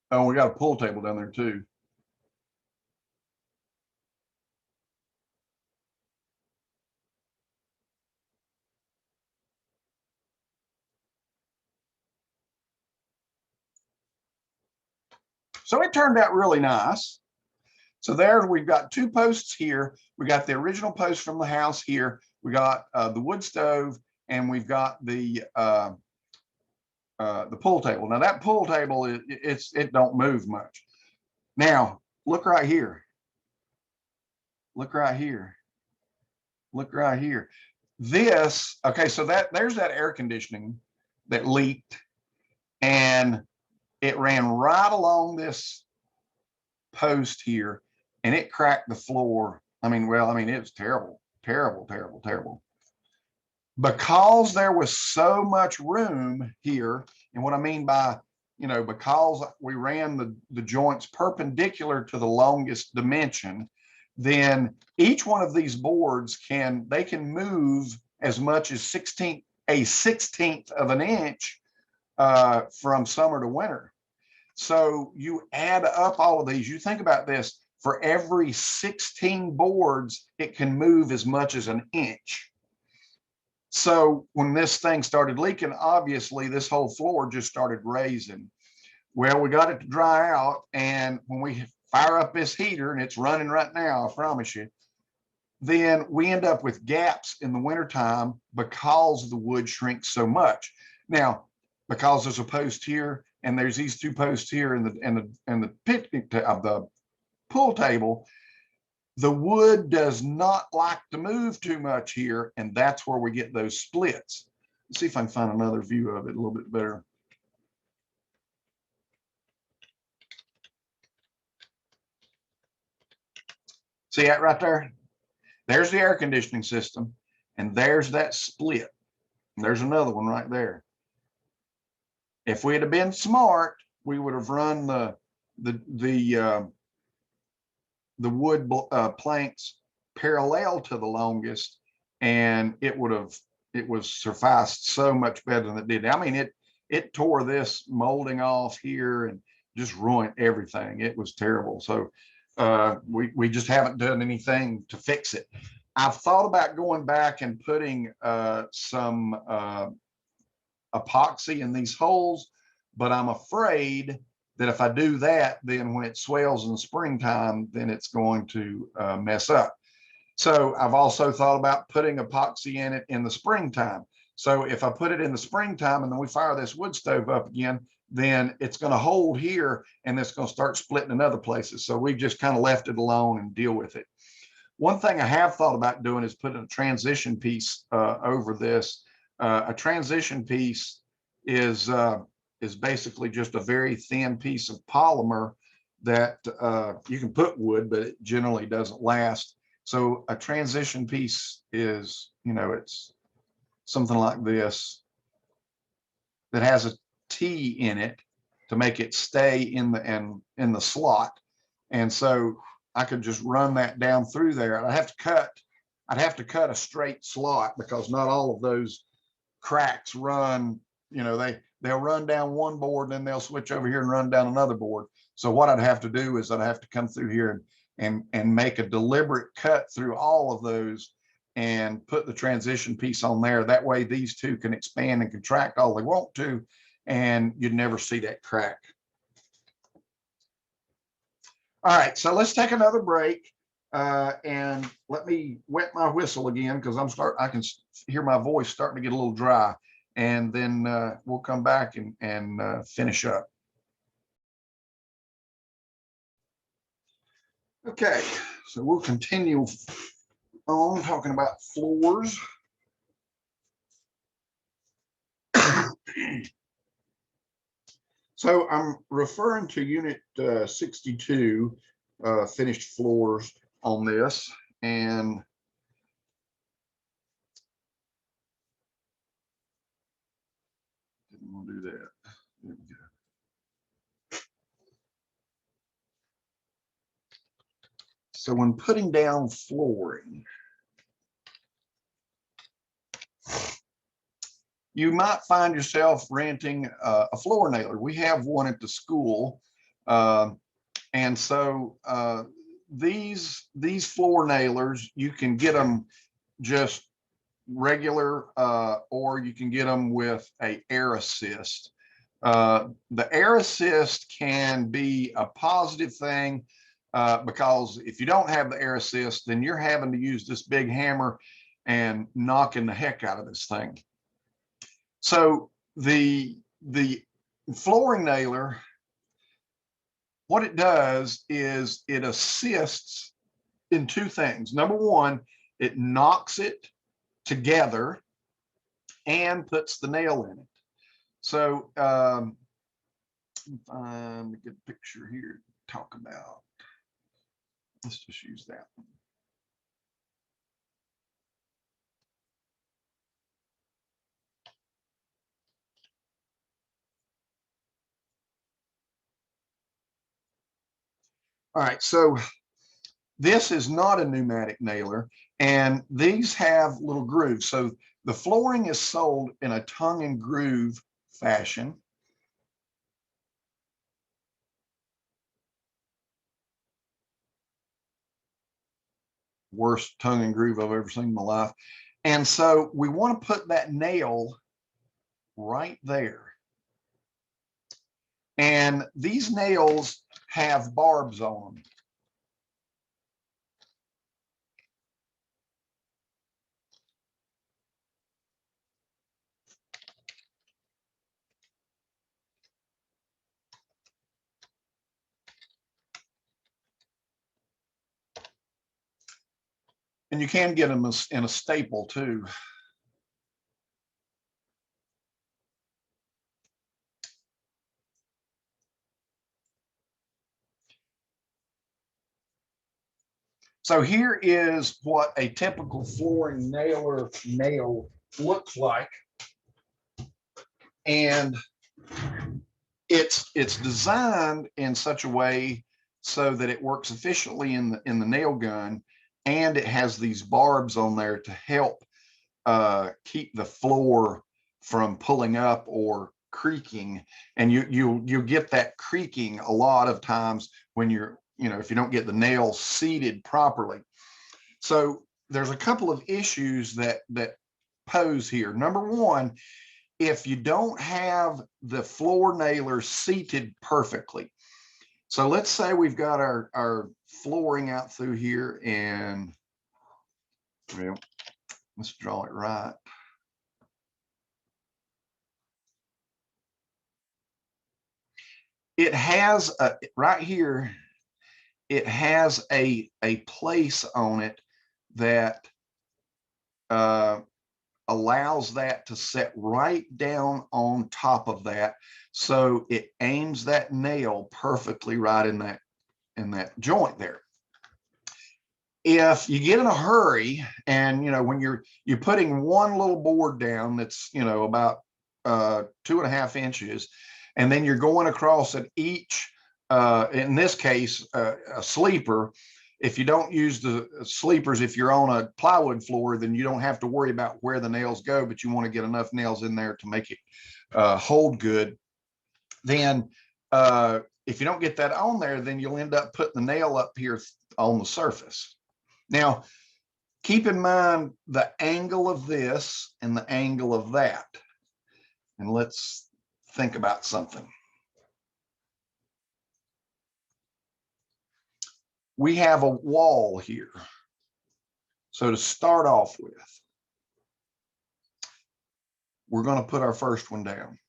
Oh, we got a pool table down there too. So it turned out really nice. So there we've got two posts here. We got the original post from the house here. We got the wood stove, and we've got the pool table. Now that pool table, it don't move much. Now look right here. Look right here. Look right here. This, okay, so there's that air conditioning that leaked, and it ran right along this post here, and it cracked the floor. I mean, well, I mean, it was terrible, terrible, terrible, terrible. Because there was so much room here, and what I mean by, you know, because we ran the joints perpendicular to the longest dimension, then each one of these boards can move as much as a 16th of an inch from summer to winter. So you add up all of these, you think about this, for every 16 boards, it can move as much as an inch. So when this thing started leaking, obviously this whole floor just started raising. Well, we got it to dry out, and when we fire up this heater, and it's running right now, I promise you, then we end up with gaps in the wintertime because the wood shrinks so much. Now, because there's a post here, and there's these two posts here in the picnic of the pool table, the wood does not like to move too much here, and that's where we get those splits. Let's see if I can find another view of it a little bit better. See that right there? There's the air conditioning system, and there's that split. And there's another one right there. If we had been smart, we would have run the wood planks parallel to the longest, and it was sufficed so much better than it did. I mean, it tore this molding off here and just ruined everything. It was terrible. So we just haven't done anything to fix it. I've thought about going back and putting some epoxy in these holes, but I'm afraid that if I do that, then when it swells in the springtime, then it's going to mess up. So I've also thought about putting epoxy in it in the springtime. So if I put it in the springtime and then we fire this wood stove up again, then it's going to hold here and it's going to start splitting in other places. So we've just kind of left it alone and deal with it. One thing I have thought about doing is putting a transition piece over this. A transition piece is basically just a very thin piece of polymer that you can put wood, but it generally doesn't last. So a transition piece is, you know, it's something like this that has a T in it to make it stay in the slot. And so I could just run that down through there. I'd have to cut a straight slot because not all of those cracks run, you know, they'll run down one board and then they'll switch over here and run down another board. So what I'd have to do is I'd have to come through here and make a deliberate cut through all of those and put the transition piece on there. That way these two can expand and contract all they want to, and you'd never see that crack. All right, so let's take another break and let me wet my whistle again because I can hear my voice starting to get a little dry, and then we'll come back and finish up. Okay, so we'll continue on talking about floors. So I'm referring to unit 62, finished floors on this, and didn't want to do that. There we go. So when putting down flooring, you might find yourself renting a floor nailer. We have one at the school. And so these floor nailers, you can get them just regular, or you can get them with a air assist. The air assist can be a positive thing, because if you don't have the air assist, then you're having to use this big hammer and knocking the heck out of this thing. So the flooring nailer, what it does is it assists in two things. Number one, it knocks it together and puts the nail in it. So find a good picture here to talk about. Let's just use that one. All right, so this is not a pneumatic nailer, and these have little grooves. So the flooring is sold in a tongue and groove fashion. Worst tongue and groove I've ever seen in my life. And so we want to put that nail right there. And these nails have barbs on them. And you can get them in a staple too. So here is what a typical flooring nailer nail looks like. And it's designed in such a way so that it works efficiently in the nail gun, and it has these barbs on there to help keep the floor from pulling up or creaking. And you'll get that creaking a lot of times when you're, if you don't get the nail seated properly. So there's a couple of issues that pose here. Number one, if you don't have the floor nailer seated perfectly. So let's say we've got our flooring out through here, and well, let's draw it right. It has right here, it has a place on it that allows that to set right down on top of that, so it aims that nail perfectly right in that joint there. If you get in a hurry, and when you're putting one little board down that's about 2.5 inches, and then you're going across at each, in this case, a sleeper. If you don't use the sleepers, if you're on a plywood floor, then you don't have to worry about where the nails go, but you want to get enough nails in there to make it hold good. Then if you don't get that on there, then you'll end up putting the nail up here on the surface. Now, keep in mind the angle of this and the angle of that. And let's think about something. We have a wall here. So to start off with, we're going to put our first one down.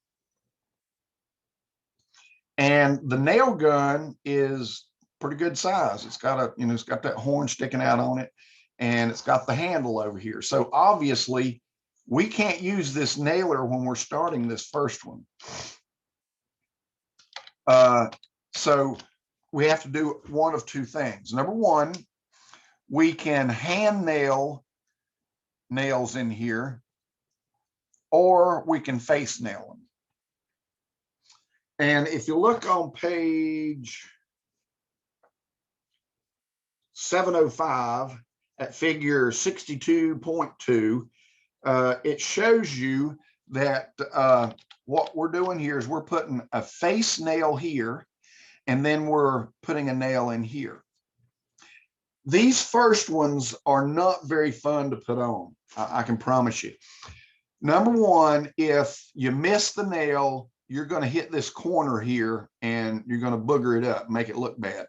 And the nail gun is pretty good size. It's got it's got that horn sticking out on it, and it's got the handle over here. So obviously we can't use this nailer when we're starting this first one. So we have to do one of two things. Number one, we can hand nail nails in here, or we can face nail them. And if you look on page 705 at figure 62.2, it shows you that what we're doing here is we're putting a face nail here, and then we're putting a nail in here. These first ones are not very fun to put on, I can promise you. Number one, if you miss the nail, you're going to hit this corner here and you're going to booger it up, make it look bad.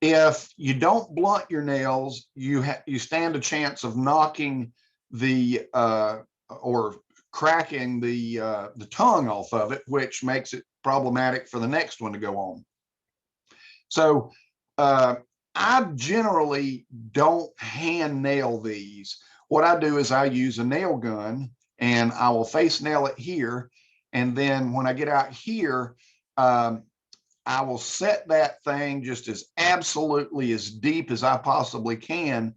If you don't blunt your nails, you stand a chance of knocking the or cracking the tongue off of it, which makes it problematic for the next one to go on. So I generally don't hand nail these. What I do is I use a nail gun and I will face nail it here. And then when I get out here, I will set that thing just as absolutely as deep as I possibly can.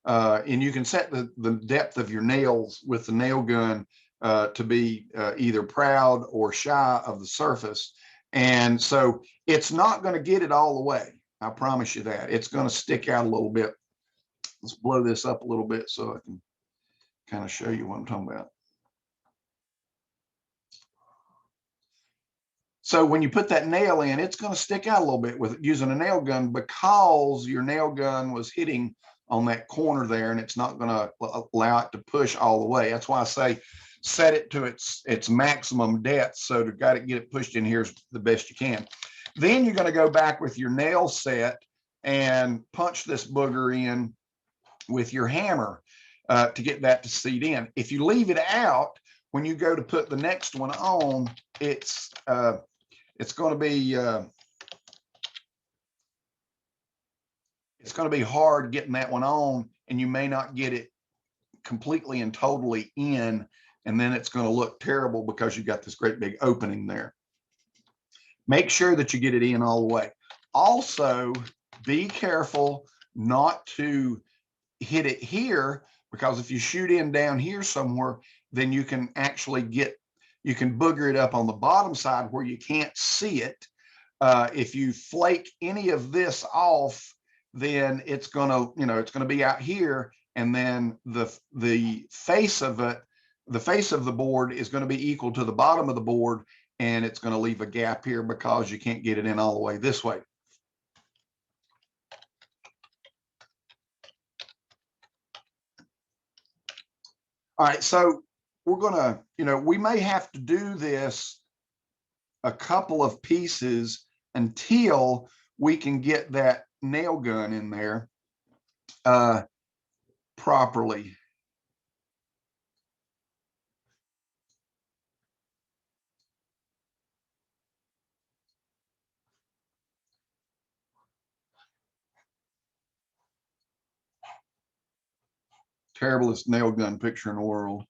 And you can set the depth of your nails with the nail gun to be either proud or shy of the surface. And so it's not going to get it all the way. I promise you that. It's going to stick out a little bit. Let's blow this up a little bit so I can kind of show you what I'm talking about. So when you put that nail in, it's going to stick out a little bit with using a nail gun because your nail gun was hitting on that corner there, and it's not going to allow it to push all the way. That's why I say set it to its maximum depth. So to get it pushed in here is the best you can. Then you're going to go back with your nail set and punch this booger in with your hammer to get that to seat in. If you leave it out, when you go to put the next one on, it's going to be hard getting that one on, and you may not get it completely and totally in, and then it's going to look terrible because you got this great big opening there. Make sure that you get it in all the way. Also, be careful not to hit it here, because if you shoot in down here somewhere, then you can actually you can booger it up on the bottom side where you can't see it. If you flake any of this off, then it's gonna be out here, and then the face of it, the face of the board is going to be equal to the bottom of the board, and it's going to leave a gap here because you can't get it in all the way this way. All right, so we're gonna, we may have to do this a couple of pieces until we can get that nail gun in there properly. Terriblest nail gun picture in the world.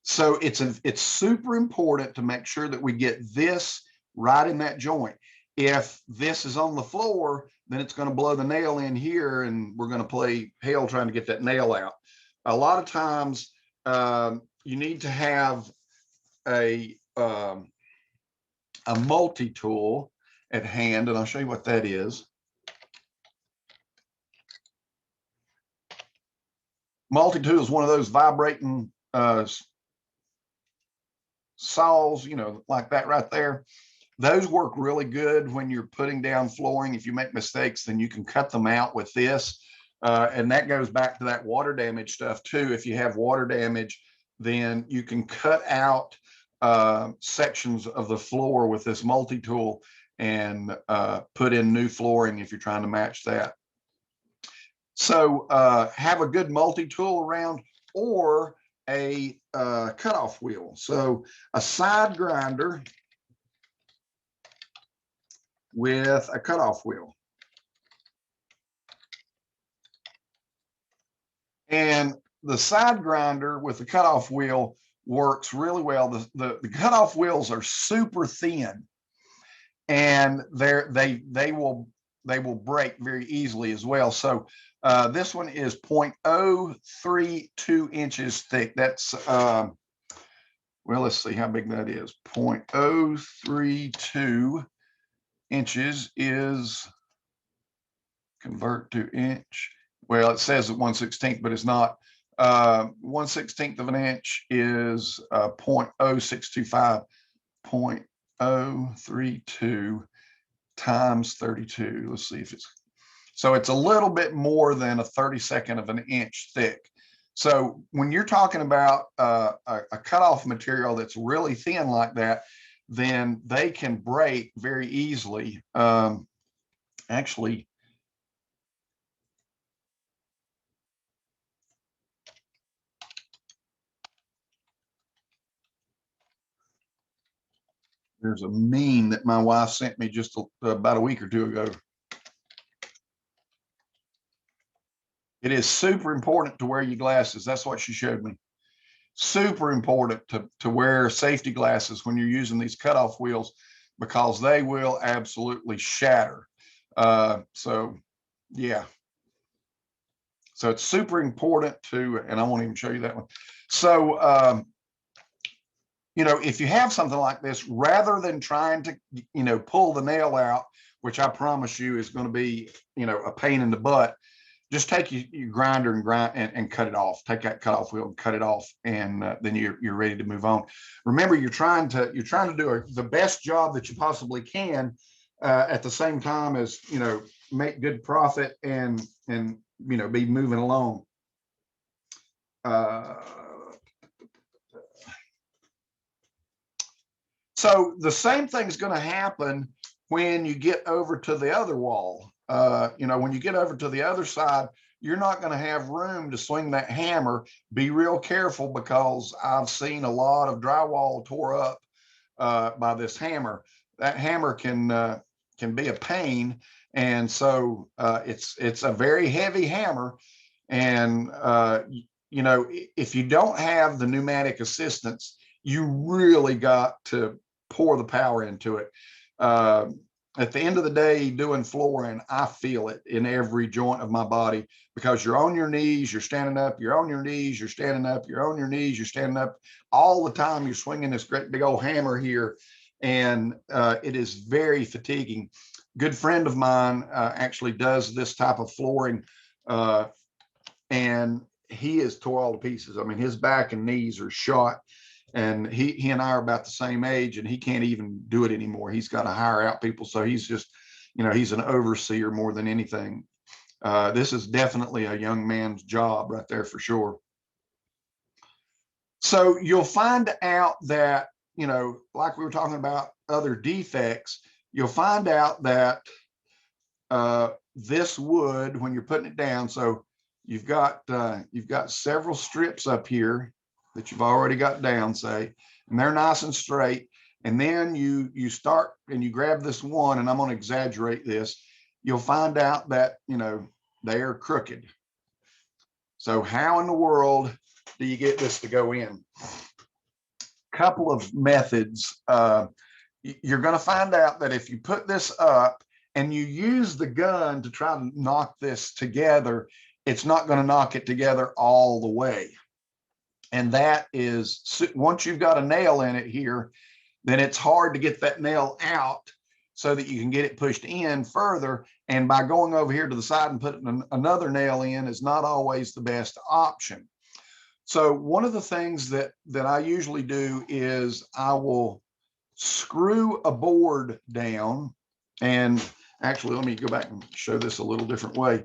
So it's super important to make sure that we get this right in that joint. If this is on the floor, then it's going to blow the nail in here, and we're going to play hell trying to get that nail out. A lot of times you need to have a multi-tool at hand, and I'll show you what that is. Multi-tool is one of those vibrating saws, like that right there. Those work really good when you're putting down flooring. If you make mistakes, then you can cut them out with this. And that goes back to that water damage stuff too. If you have water damage, then you can cut out sections of the floor with this multi-tool and put in new flooring if you're trying to match that. So have a good multi-tool around, or a cutoff wheel. So a side grinder with a cutoff wheel. And the side grinder with the cutoff wheel works really well. The cutoff wheels are super thin, and they will break very easily as well. So this one is 0.032 inches thick. That's well, let's see how big that is. 0.032 inches is, convert to inch. Well, it says 1/16, but it's not. 1/16 of an inch is 0.0625. 0.032 times 32. Let's see if it's, so it's a little bit more than a 32nd of an inch thick. So when you're talking about a cutoff material that's really thin like that, then they can break very easily. Actually, there's a meme that my wife sent me just about a week or two ago. It is super important to wear your glasses. That's what she showed me. Super important to wear safety glasses when you're using these cutoff wheels, because they will absolutely shatter. So yeah. So it's super important to, and I won't even show you that one. So, you know, if you have something like this, rather than trying to, you know, pull the nail out, which I promise you is going to be, you know, a pain in the butt, just take your grinder and cut it off. Take that cutoff wheel and cut it off, and then you're ready to move on. Remember, you're trying to do the best job that you possibly can, at the same time as, you know, make good profit and you know, be moving along. So the same thing is going to happen when you get over to the other wall. You know, when you get over to the other side, you're not going to have room to swing that hammer. Be real careful, because I've seen a lot of drywall tore up by this hammer. That hammer can be a pain, and so it's a very heavy hammer. And you know, if you don't have the pneumatic assistance, you really got to pour the power into it. At the end of the day, doing flooring, I feel it in every joint of my body, because you're on your knees, you're standing up, you're on your knees, you're standing up, you're on your knees, you're standing up all the time. You're swinging this great big old hammer here, and it is very fatiguing. Good friend of mine actually does this type of flooring, and he is tore all to pieces. I mean, his back and knees are shot. And he and I are about the same age, and he can't even do it anymore. He's got to hire out people. So he's just, you know, he's an overseer more than anything. This is definitely a young man's job right there for sure. So you'll find out that, you know, like we were talking about other defects, you'll find out that this wood, when you're putting it down, so you've got several strips up here that you've already got down, say, and they're nice and straight. And then you start and you grab this one, and I'm going to exaggerate this. You'll find out that, you know, they are crooked. So how in the world do you get this to go in? Couple of methods. You're going to find out that if you put this up and you use the gun to try to knock this together, it's not going to knock it together all the way. And that is, once you've got a nail in it here, then it's hard to get that nail out so that you can get it pushed in further. And by going over here to the side and putting another nail in is not always the best option. So one of the things that I usually do is I will screw a board down. And actually, let me go back and show this a little different way.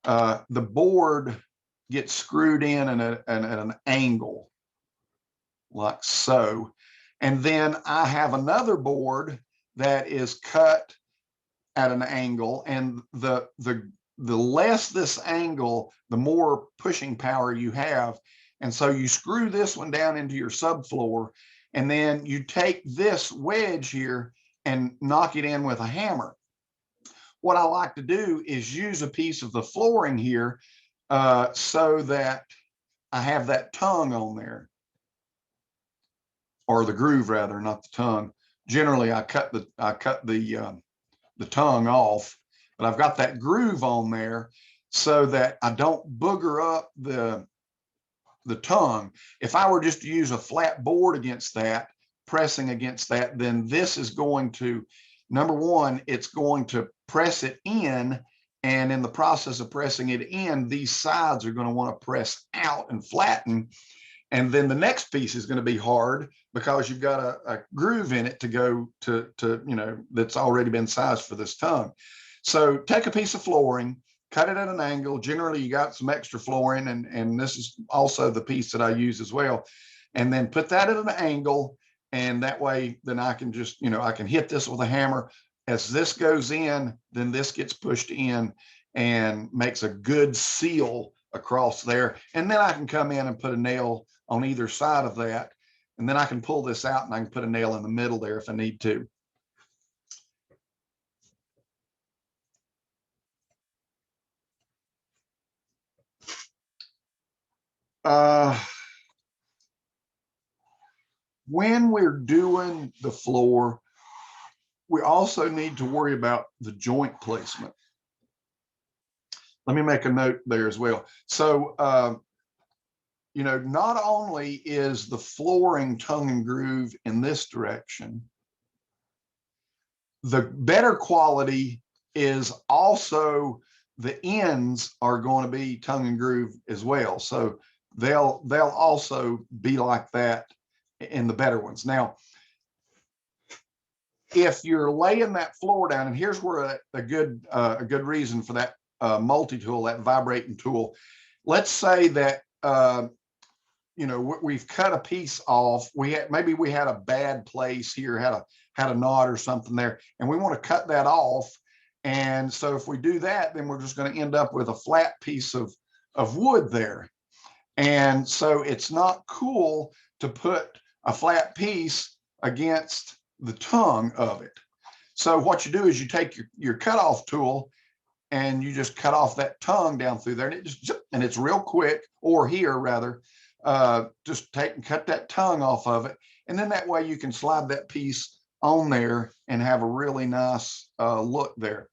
The board gets screwed in at an angle like so. And then I have another board that is cut at an angle, and the less this angle, the more pushing power you have. And so you screw this one down into your subfloor, and then you take this wedge here and knock it in with a hammer. What I like to do is use a piece of the flooring here so that I have that tongue on there, or the groove rather, not the tongue. Generally, I cut the tongue off, but I've got that groove on there so that I don't booger up the tongue. If I were just to use a flat board against that, pressing against that, then this is going to, number one, it's going to press it in. And in the process of pressing it in, these sides are going to want to press out and flatten. And then the next piece is going to be hard because you've got a groove in it to go to, that's already been sized for this tongue. So take a piece of flooring, cut it at an angle. Generally, you got some extra flooring, and this is also the piece that I use as well. And then put that at an angle, and that way, then I can just, I can hit this with a hammer. As this goes in, then this gets pushed in and makes a good seal across there. And then I can come in and put a nail on either side of that. And then I can pull this out and I can put a nail in the middle there if I need to. When we're doing the floor, we also need to worry about the joint placement. Let me make a note there as well. So, not only is the flooring tongue and groove in this direction, the better quality is also the ends are going to be tongue and groove as well. So they'll also be like that in the better ones. Now, if you're laying that floor down, and here's where a good reason for that multi-tool, that vibrating tool. Let's say that we've cut a piece off. Maybe we had a bad place here, had a knot or something there, and we want to cut that off. And so if we do that, then we're just going to end up with a flat piece of wood there. And so it's not cool to put a flat piece against the tongue of it. So what you do is you take your cutoff tool and you just cut off that tongue down through there, and it's real quick, or here rather, just take and cut that tongue off of it. And then that way you can slide that piece on there and have a really nice look there.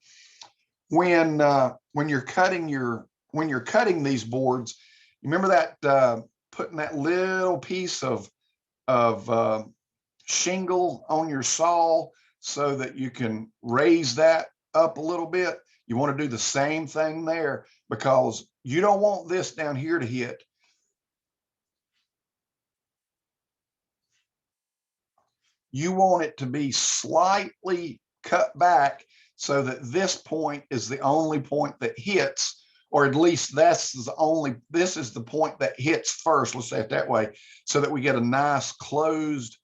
When you're cutting these boards, you remember that putting that little piece of shingle on your saw so that you can raise that up a little bit. You want to do the same thing there, because you don't want this down here to hit. You want it to be slightly cut back so that this point is the only point that hits, or at least this is the point that hits first, let's say it that way, so that we get a nice closed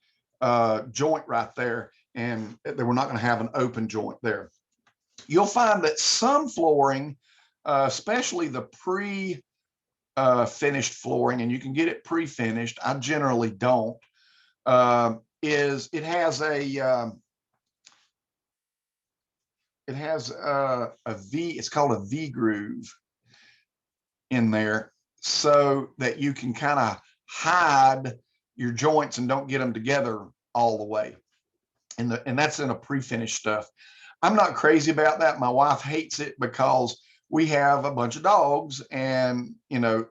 joint right there, and that we're not going to have an open joint there. You'll find that some flooring, especially the pre-finished flooring, and you can get it pre-finished, I generally don't, it has a V, it's called a V groove in there, so that you can kind of hide your joints and don't get them together all the way. And that's in a pre-finished stuff. I'm not crazy about that. My wife hates it because we have a bunch of dogs, and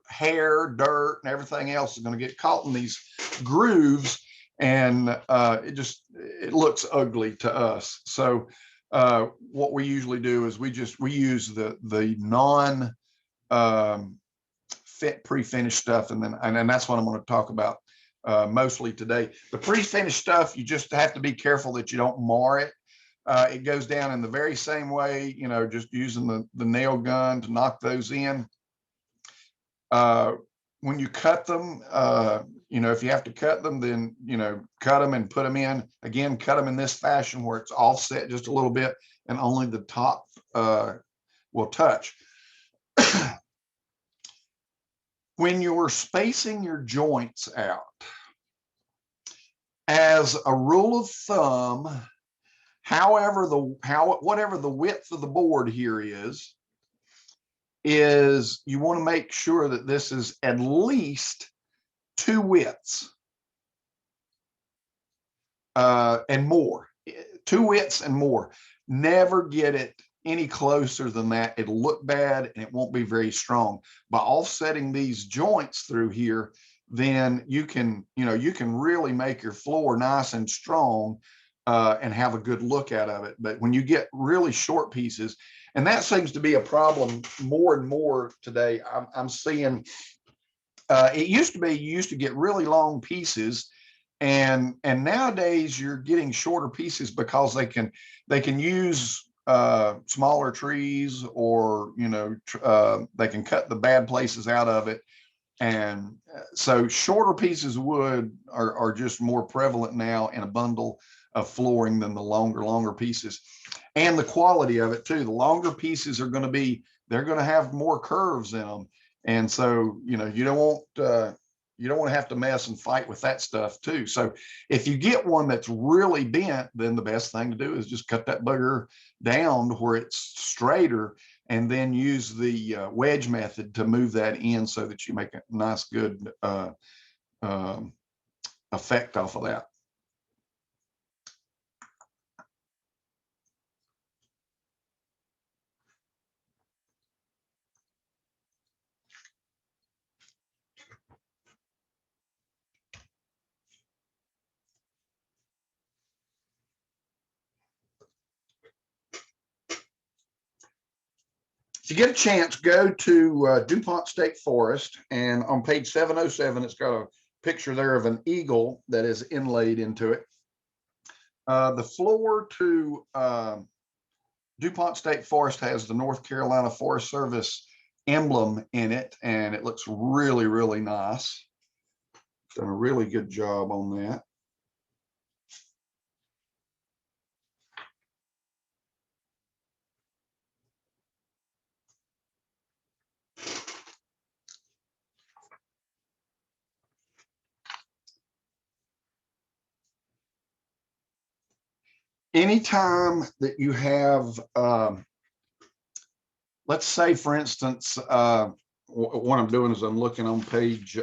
hair, dirt, and everything else is going to get caught in these grooves, and it looks ugly to us. So what we usually do is we use the non pre-finished stuff, and that's what I'm going to talk about mostly today. The pre-finished stuff, you just have to be careful that you don't mar it. It goes down in the very same way, just using the nail gun to knock those in. When you cut them, if you have to cut them, then, cut them and put them in. Again, cut them in this fashion where it's offset just a little bit and only the top will touch. When you're spacing your joints out, as a rule of thumb, whatever the width of the board here is you want to make sure that this is at least 2 widths and more. 2 widths and more. Never get it any closer than that. It'll look bad and it won't be very strong. By offsetting these joints through here, then you can really make your floor nice and strong and have a good look out of it. But when you get really short pieces, and that seems to be a problem more and more today, I'm seeing It used to be you used to get really long pieces, and nowadays you're getting shorter pieces because they can use smaller trees, or they can cut the bad places out of it. And so shorter pieces of wood are just more prevalent now in a bundle of flooring than the longer pieces. And the quality of it too. The longer pieces are going to be, they're going to have more curves in them. And so, you don't want to have to mess and fight with that stuff too. So if you get one that's really bent, then the best thing to do is just cut that bugger down to where it's straighter, and then use the wedge method to move that in so that you make a nice, good effect off of that. If you get a chance, go to DuPont State Forest, and on page 707, it's got a picture there of an eagle that is inlaid into it. The floor to DuPont State Forest has the North Carolina Forest Service emblem in it, and it looks really, really nice. Done a really good job on that. Anytime that you have, let's say, for instance, what I'm doing is I'm looking on page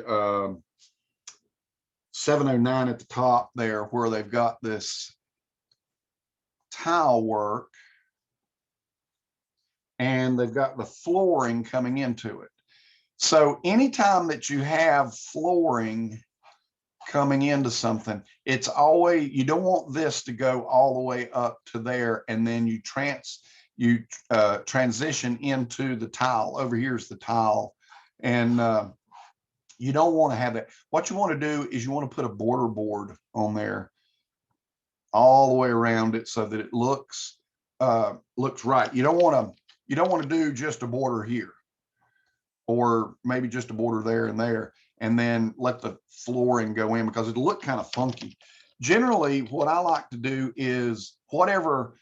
709 at the top there, where they've got this tile work and they've got the flooring coming into it. So anytime that you have flooring coming into something, it's always, you don't want this to go all the way up to there and then you transition into the tile. Over here's the tile, and you don't want to have that. What you want to do is you want to put a border board on there all the way around it so that it looks right. You don't want to do just a border here, or maybe just a border there and there, and then let the flooring go in, because it'll look kind of funky. Generally, what I like to do is whatever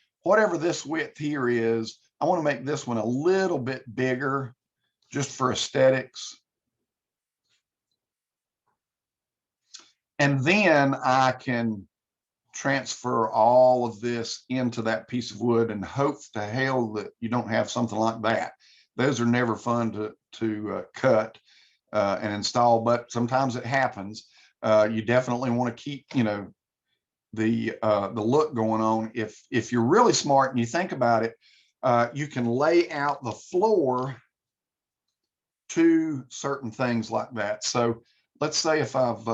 this width here is, I want to make this one a little bit bigger just for aesthetics. And then I can transfer all of this into that piece of wood and hope to hell that you don't have something like that. Those are never fun to cut and install, but sometimes it happens. You definitely want to keep, the look going on. If you're really smart and you think about it, you can lay out the floor to certain things like that. So let's say if I've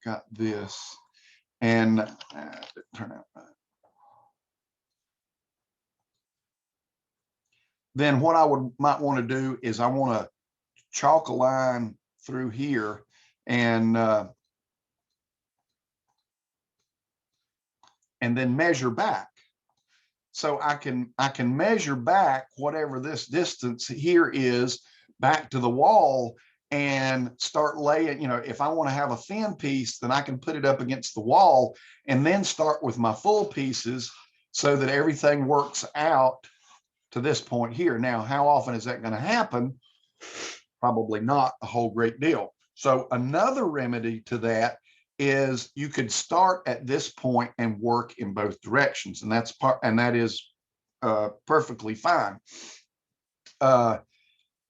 got this, and turn out that. Then what I might want to do is I want to chalk a line through here, and then measure back. So I can measure back whatever this distance here is back to the wall, and start laying, if I want to have a thin piece, then I can put it up against the wall and then start with my full pieces so that everything works out to this point here. Now, how often is that going to happen? Probably not a whole great deal. So another remedy to that is you could start at this point and work in both directions, and that is perfectly fine.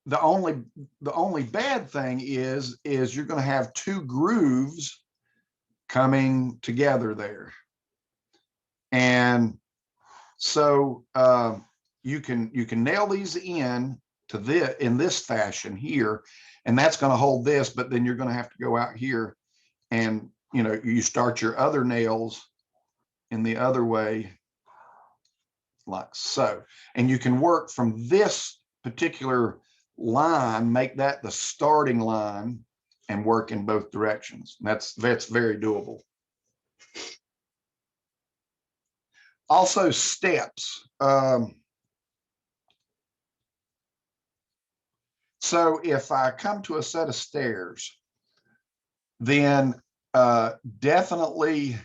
The only bad thing is you're going to have two grooves coming together there, and so you can nail these in to this fashion here, and that's going to hold this. But then you're going to have to go out here and you start your other nails in the other way like so. And you can work from this particular line, make that the starting line, and work in both directions. That's very doable. Also steps. So if I come to a set of stairs, then definitely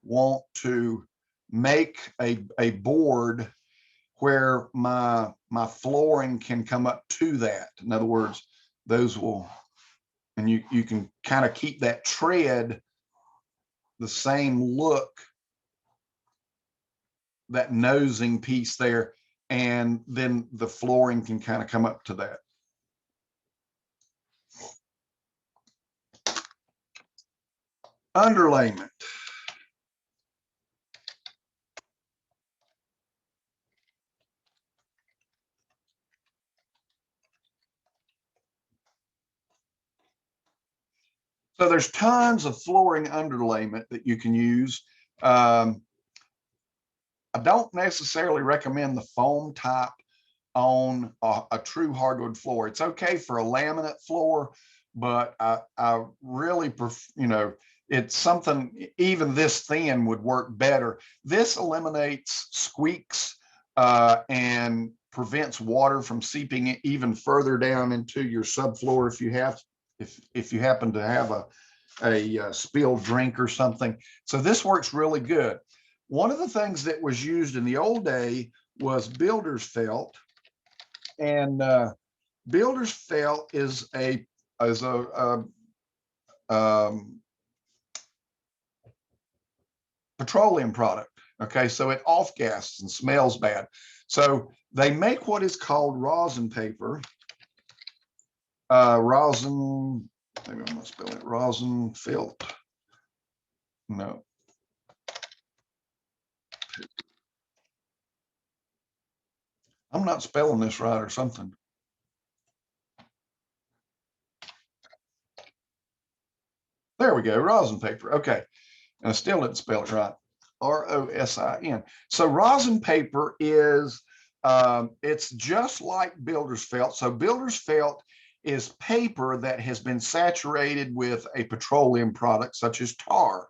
want to make a board where my flooring can come up to that. In other words, those will, and you can kind of keep that tread the same look, that nosing piece there, and then the flooring can kind of come up to that. Underlayment. So there's tons of flooring underlayment that you can use. I don't necessarily recommend the foam type on a true hardwood floor. It's okay for a laminate floor, but I really prefer, it's something even this thin would work better. This eliminates squeaks and prevents water from seeping even further down into your subfloor if you happen to have a spilled drink or something. So this works really good. One of the things that was used in the old day was builder's felt, and builder's felt is a petroleum product. Okay, so it off gases and smells bad. So they make what is called rosin paper. Rosin, maybe I'm not spelling it, rosin felt. No. I'm not spelling this right or something. There we go, rosin paper. Okay, and I still didn't spell it right. R-O-S-I-N. So rosin paper is, it's just like builder's felt. So builder's felt is paper that has been saturated with a petroleum product such as tar.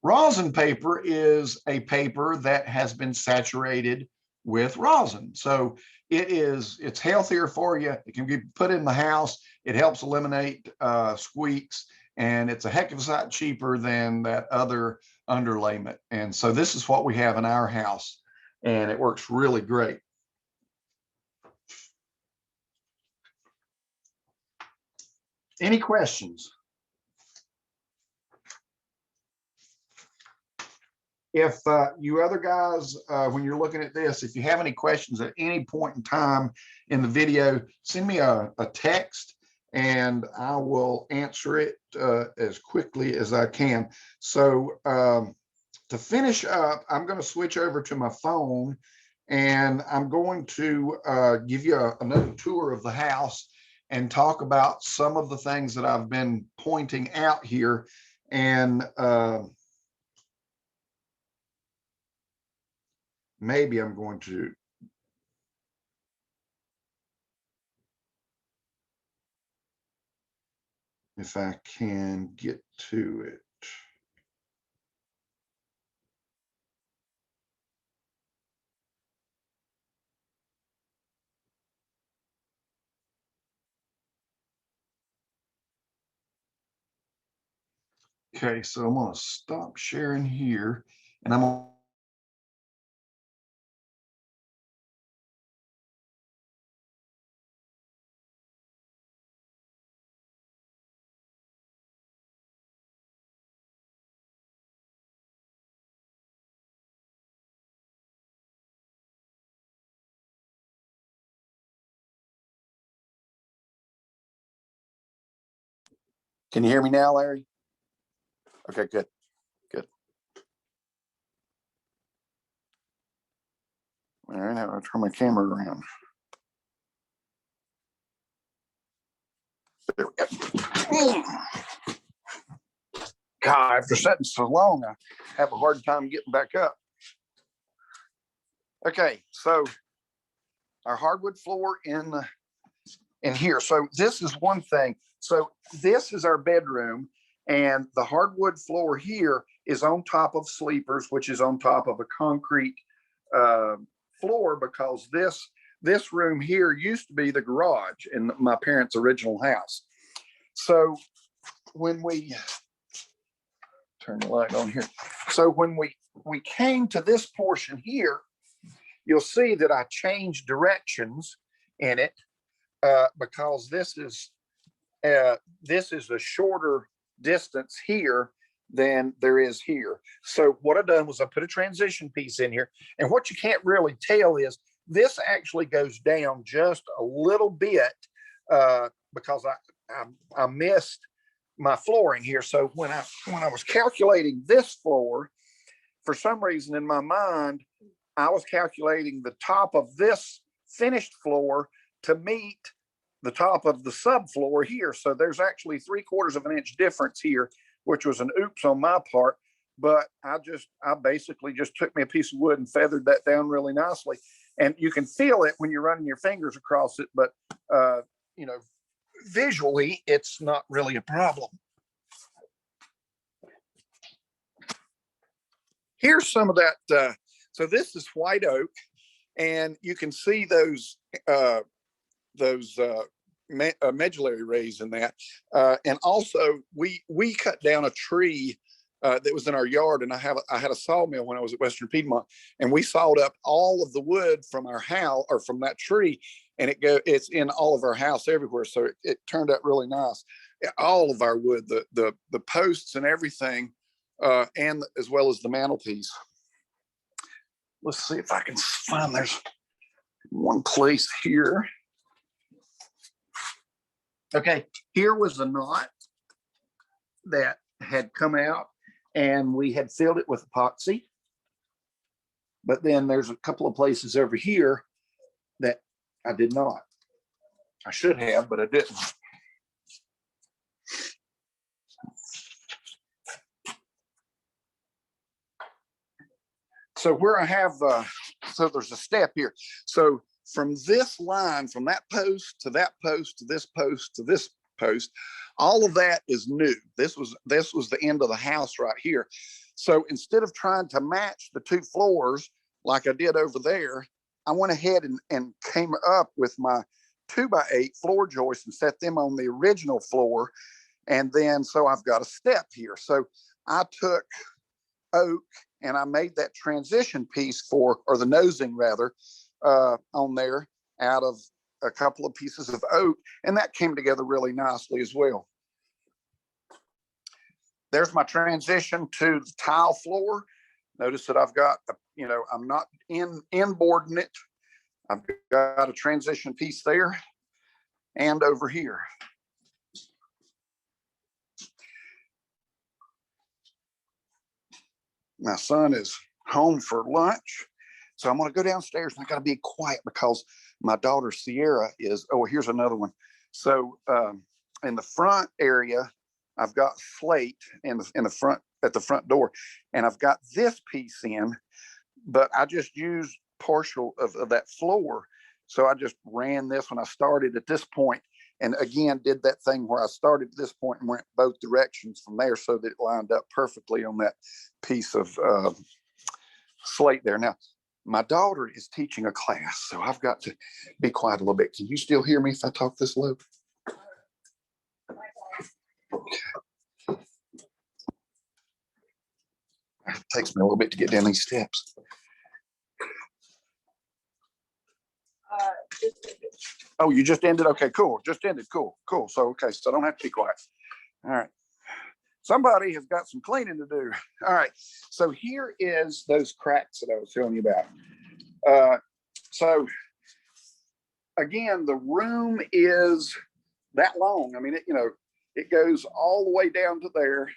Rosin paper is a paper that has been saturated with rosin. So it's healthier for you. It can be put in the house. It helps eliminate squeaks, and it's a heck of a sight cheaper than that other underlayment. And so this is what we have in our house, and it works really great. Any questions? If you other guys, when you're looking at this, if you have any questions at any point in time in the video, send me a text and I will answer it as quickly as I can. So to finish up, I'm going to switch over to my phone, and I'm going to give you another tour of the house and talk about some of the things that I've been pointing out here. And maybe I'm going to, if I can get to it. Okay, so I'm going to stop sharing here, and I'm going to Can you hear me now, Larry? Okay, good. Good. All right, now I'll turn my camera around. There we go. God, after sitting so long, I have a hard time getting back up. Okay, so our hardwood floor in here. So this is one thing. So this is our bedroom, and the hardwood floor here is on top of sleepers, which is on top of a concrete floor, because this room here used to be the garage in my parents' original house. So when we turn the light on here, so when we came to this portion here, you'll see that I changed directions in it because this is a shorter distance here than there is here. So what I've done was I put a transition piece in here, and what you can't really tell is this actually goes down just a little bit because I missed my flooring here. So when I was calculating this floor, for some reason in my mind, I was calculating the top of this finished floor to meet the top of the subfloor here. So there's actually 3/4 of an inch difference here, which was an oops on my part. But I basically just took me a piece of wood and feathered that down really nicely. And you can feel it when you're running your fingers across it, but visually, it's not really a problem. Here's some of that. So this is white oak, and you can see those Medullary Rays in that. And also, we cut down a tree that was in our yard, and I had a sawmill when I was at Western Piedmont, and we sawed up all of the wood from our house or from that tree, and it's in all of our house everywhere. So it turned out really nice. All of our wood, the posts and everything, and as well as the mantelpiece. Let's see if I can find, there's one place here. Okay, here was a knot that had come out, and we had filled it with epoxy. But then there's a couple of places over here that I did not. I should have, but I didn't. So where I have, so there's a step here. So from this line, from that post to that post to this post to this post, all of that is new. This was the end of the house right here. So instead of trying to match the two floors like I did over there, I went ahead and came up with my 2x8 floor joists and set them on the original floor. And then, so I've got a step here. So I took oak and I made that transition piece or the nosing rather, on there out of a couple of pieces of oak, and that came together really nicely as well. There's my transition to the tile floor. Notice that I've got, I'm not inboarding it. I've got a transition piece there and over here. My son is home for lunch, so I'm going to go downstairs, and I got to be quiet because my daughter Sierra is. Oh, here's another one. So in the front area, I've got slate in the front at the front door, and I've got this piece in, but I just used partial of that floor. So I just ran this when I started at this point, and again did that thing where I started at this point and went both directions from there, so that it lined up perfectly on that piece of slate there. Now, my daughter is teaching a class, so I've got to be quiet a little bit. Can you still hear me if I talk this low? Okay. It takes me a little bit to get down these steps. Oh, you just ended? Okay, cool. Just ended. Cool. So, okay, so I don't have to be quiet. All right. Somebody has got some cleaning to do. All right. So here is those cracks that I was telling you about. So again, the room is that long. I mean, it goes all the way down to there,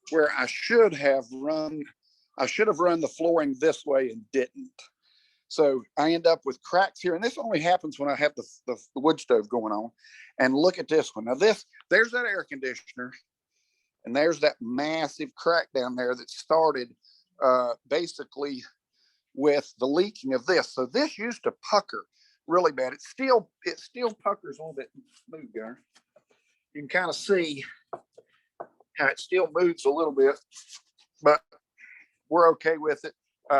where I should have run the flooring this way and didn't. So I end up with cracks here, and this only happens when I have the wood stove going on. And look at this one. Now there's that air conditioner, and there's that massive crack down there that started basically with the leaking of this. So this used to pucker really bad. It still puckers a little bit. Move, Gunner. You can kind of see how it still moves a little bit, but we're okay with it.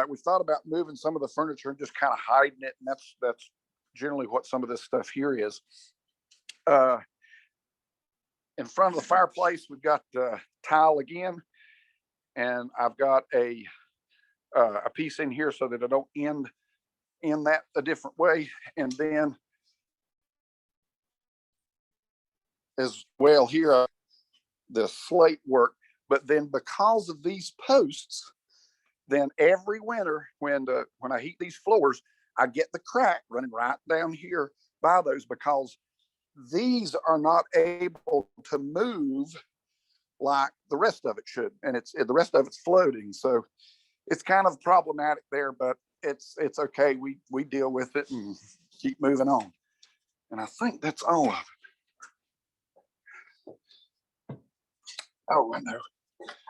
We thought about moving some of the furniture and just kind of hiding it, and that's generally what some of this stuff here is. In front of the fireplace, we've got tile again, and I've got a piece in here so that I don't end that a different way. And then as well here, the slate work. But then because of these posts, then every winter when I heat these floors, I get the crack running right down here by those, because these are not able to move like the rest of it should, and the rest of it's floating. So it's kind of problematic there, but it's okay. We deal with it and keep moving on. And I think that's all of it. Oh, I know.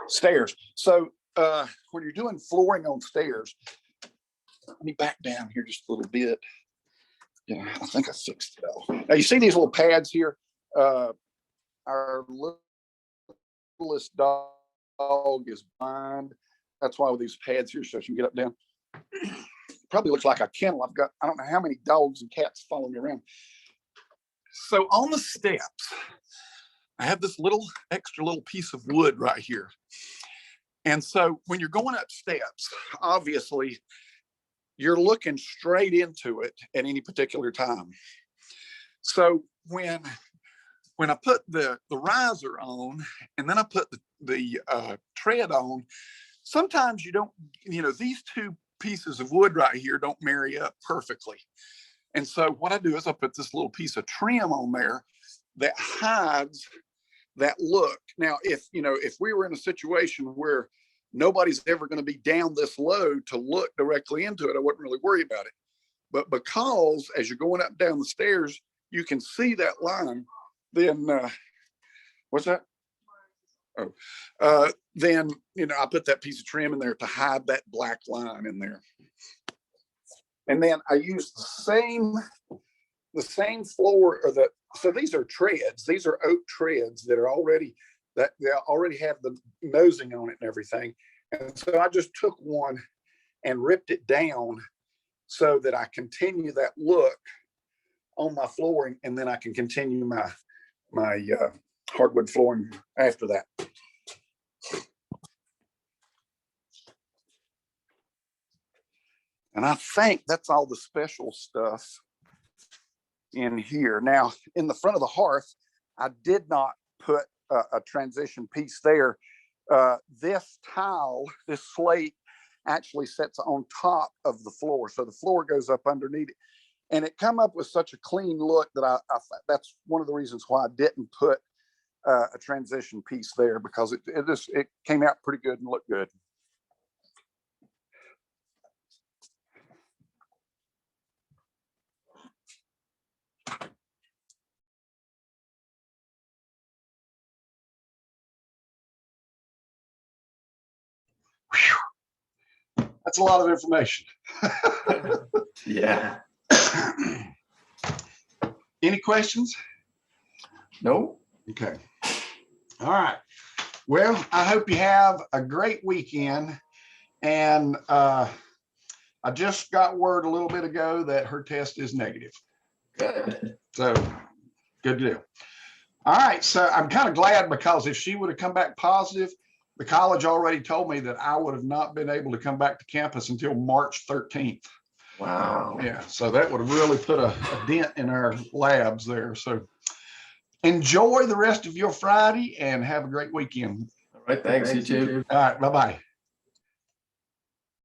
Stairs. So when you're doing flooring on stairs, let me back down here just a little bit. Yeah, I think I fixed it all. Now you see these little pads here. Our littlest dog is blind. That's why with these pads here, so she can get up and down. Probably looks like a kennel. I don't know how many dogs and cats follow me around. So on the steps, I have this extra little piece of wood right here. And so when you're going up steps, obviously you're looking straight into it at any particular time. So when I put the riser on and then I put the tread on, sometimes you don't, these two pieces of wood right here don't marry up perfectly. And so what I do is I put this little piece of trim on there that hides that look. Now, if we were in a situation where nobody's ever going to be down this low to look directly into it, I wouldn't really worry about it. But because as you're going up and down the stairs, you can see that line, then what's that? Oh, then, I put that piece of trim in there to hide that black line in there. And then I use the same floor, so these are treads. These are oak treads that they already have the nosing on it and everything. And so I just took one and ripped it down so that I continue that look on my flooring, and then I can continue my hardwood flooring after that. And I think that's all the special stuff in here. Now, in the front of the hearth, I did not put a transition piece there. This tile, this slate, actually sits on top of the floor. So the floor goes up underneath it. And it come up with such a clean look that that's one of the reasons why I didn't put a transition piece there, because it came out pretty good and looked good. That's a lot of information. Yeah. Any questions? Nope. Okay. All right. Well, I hope you have a great weekend. And I just got word a little bit ago that her test is negative. Good. So good deal. All right. So I'm kind of glad, because if she would have come back positive, the college already told me that I would have not been able to come back to campus until March 13th. Wow. Yeah, so that would have really put a dent in our labs there. So enjoy the rest of your Friday and have a great weekend. All right. Thanks, you too. All right, bye-bye.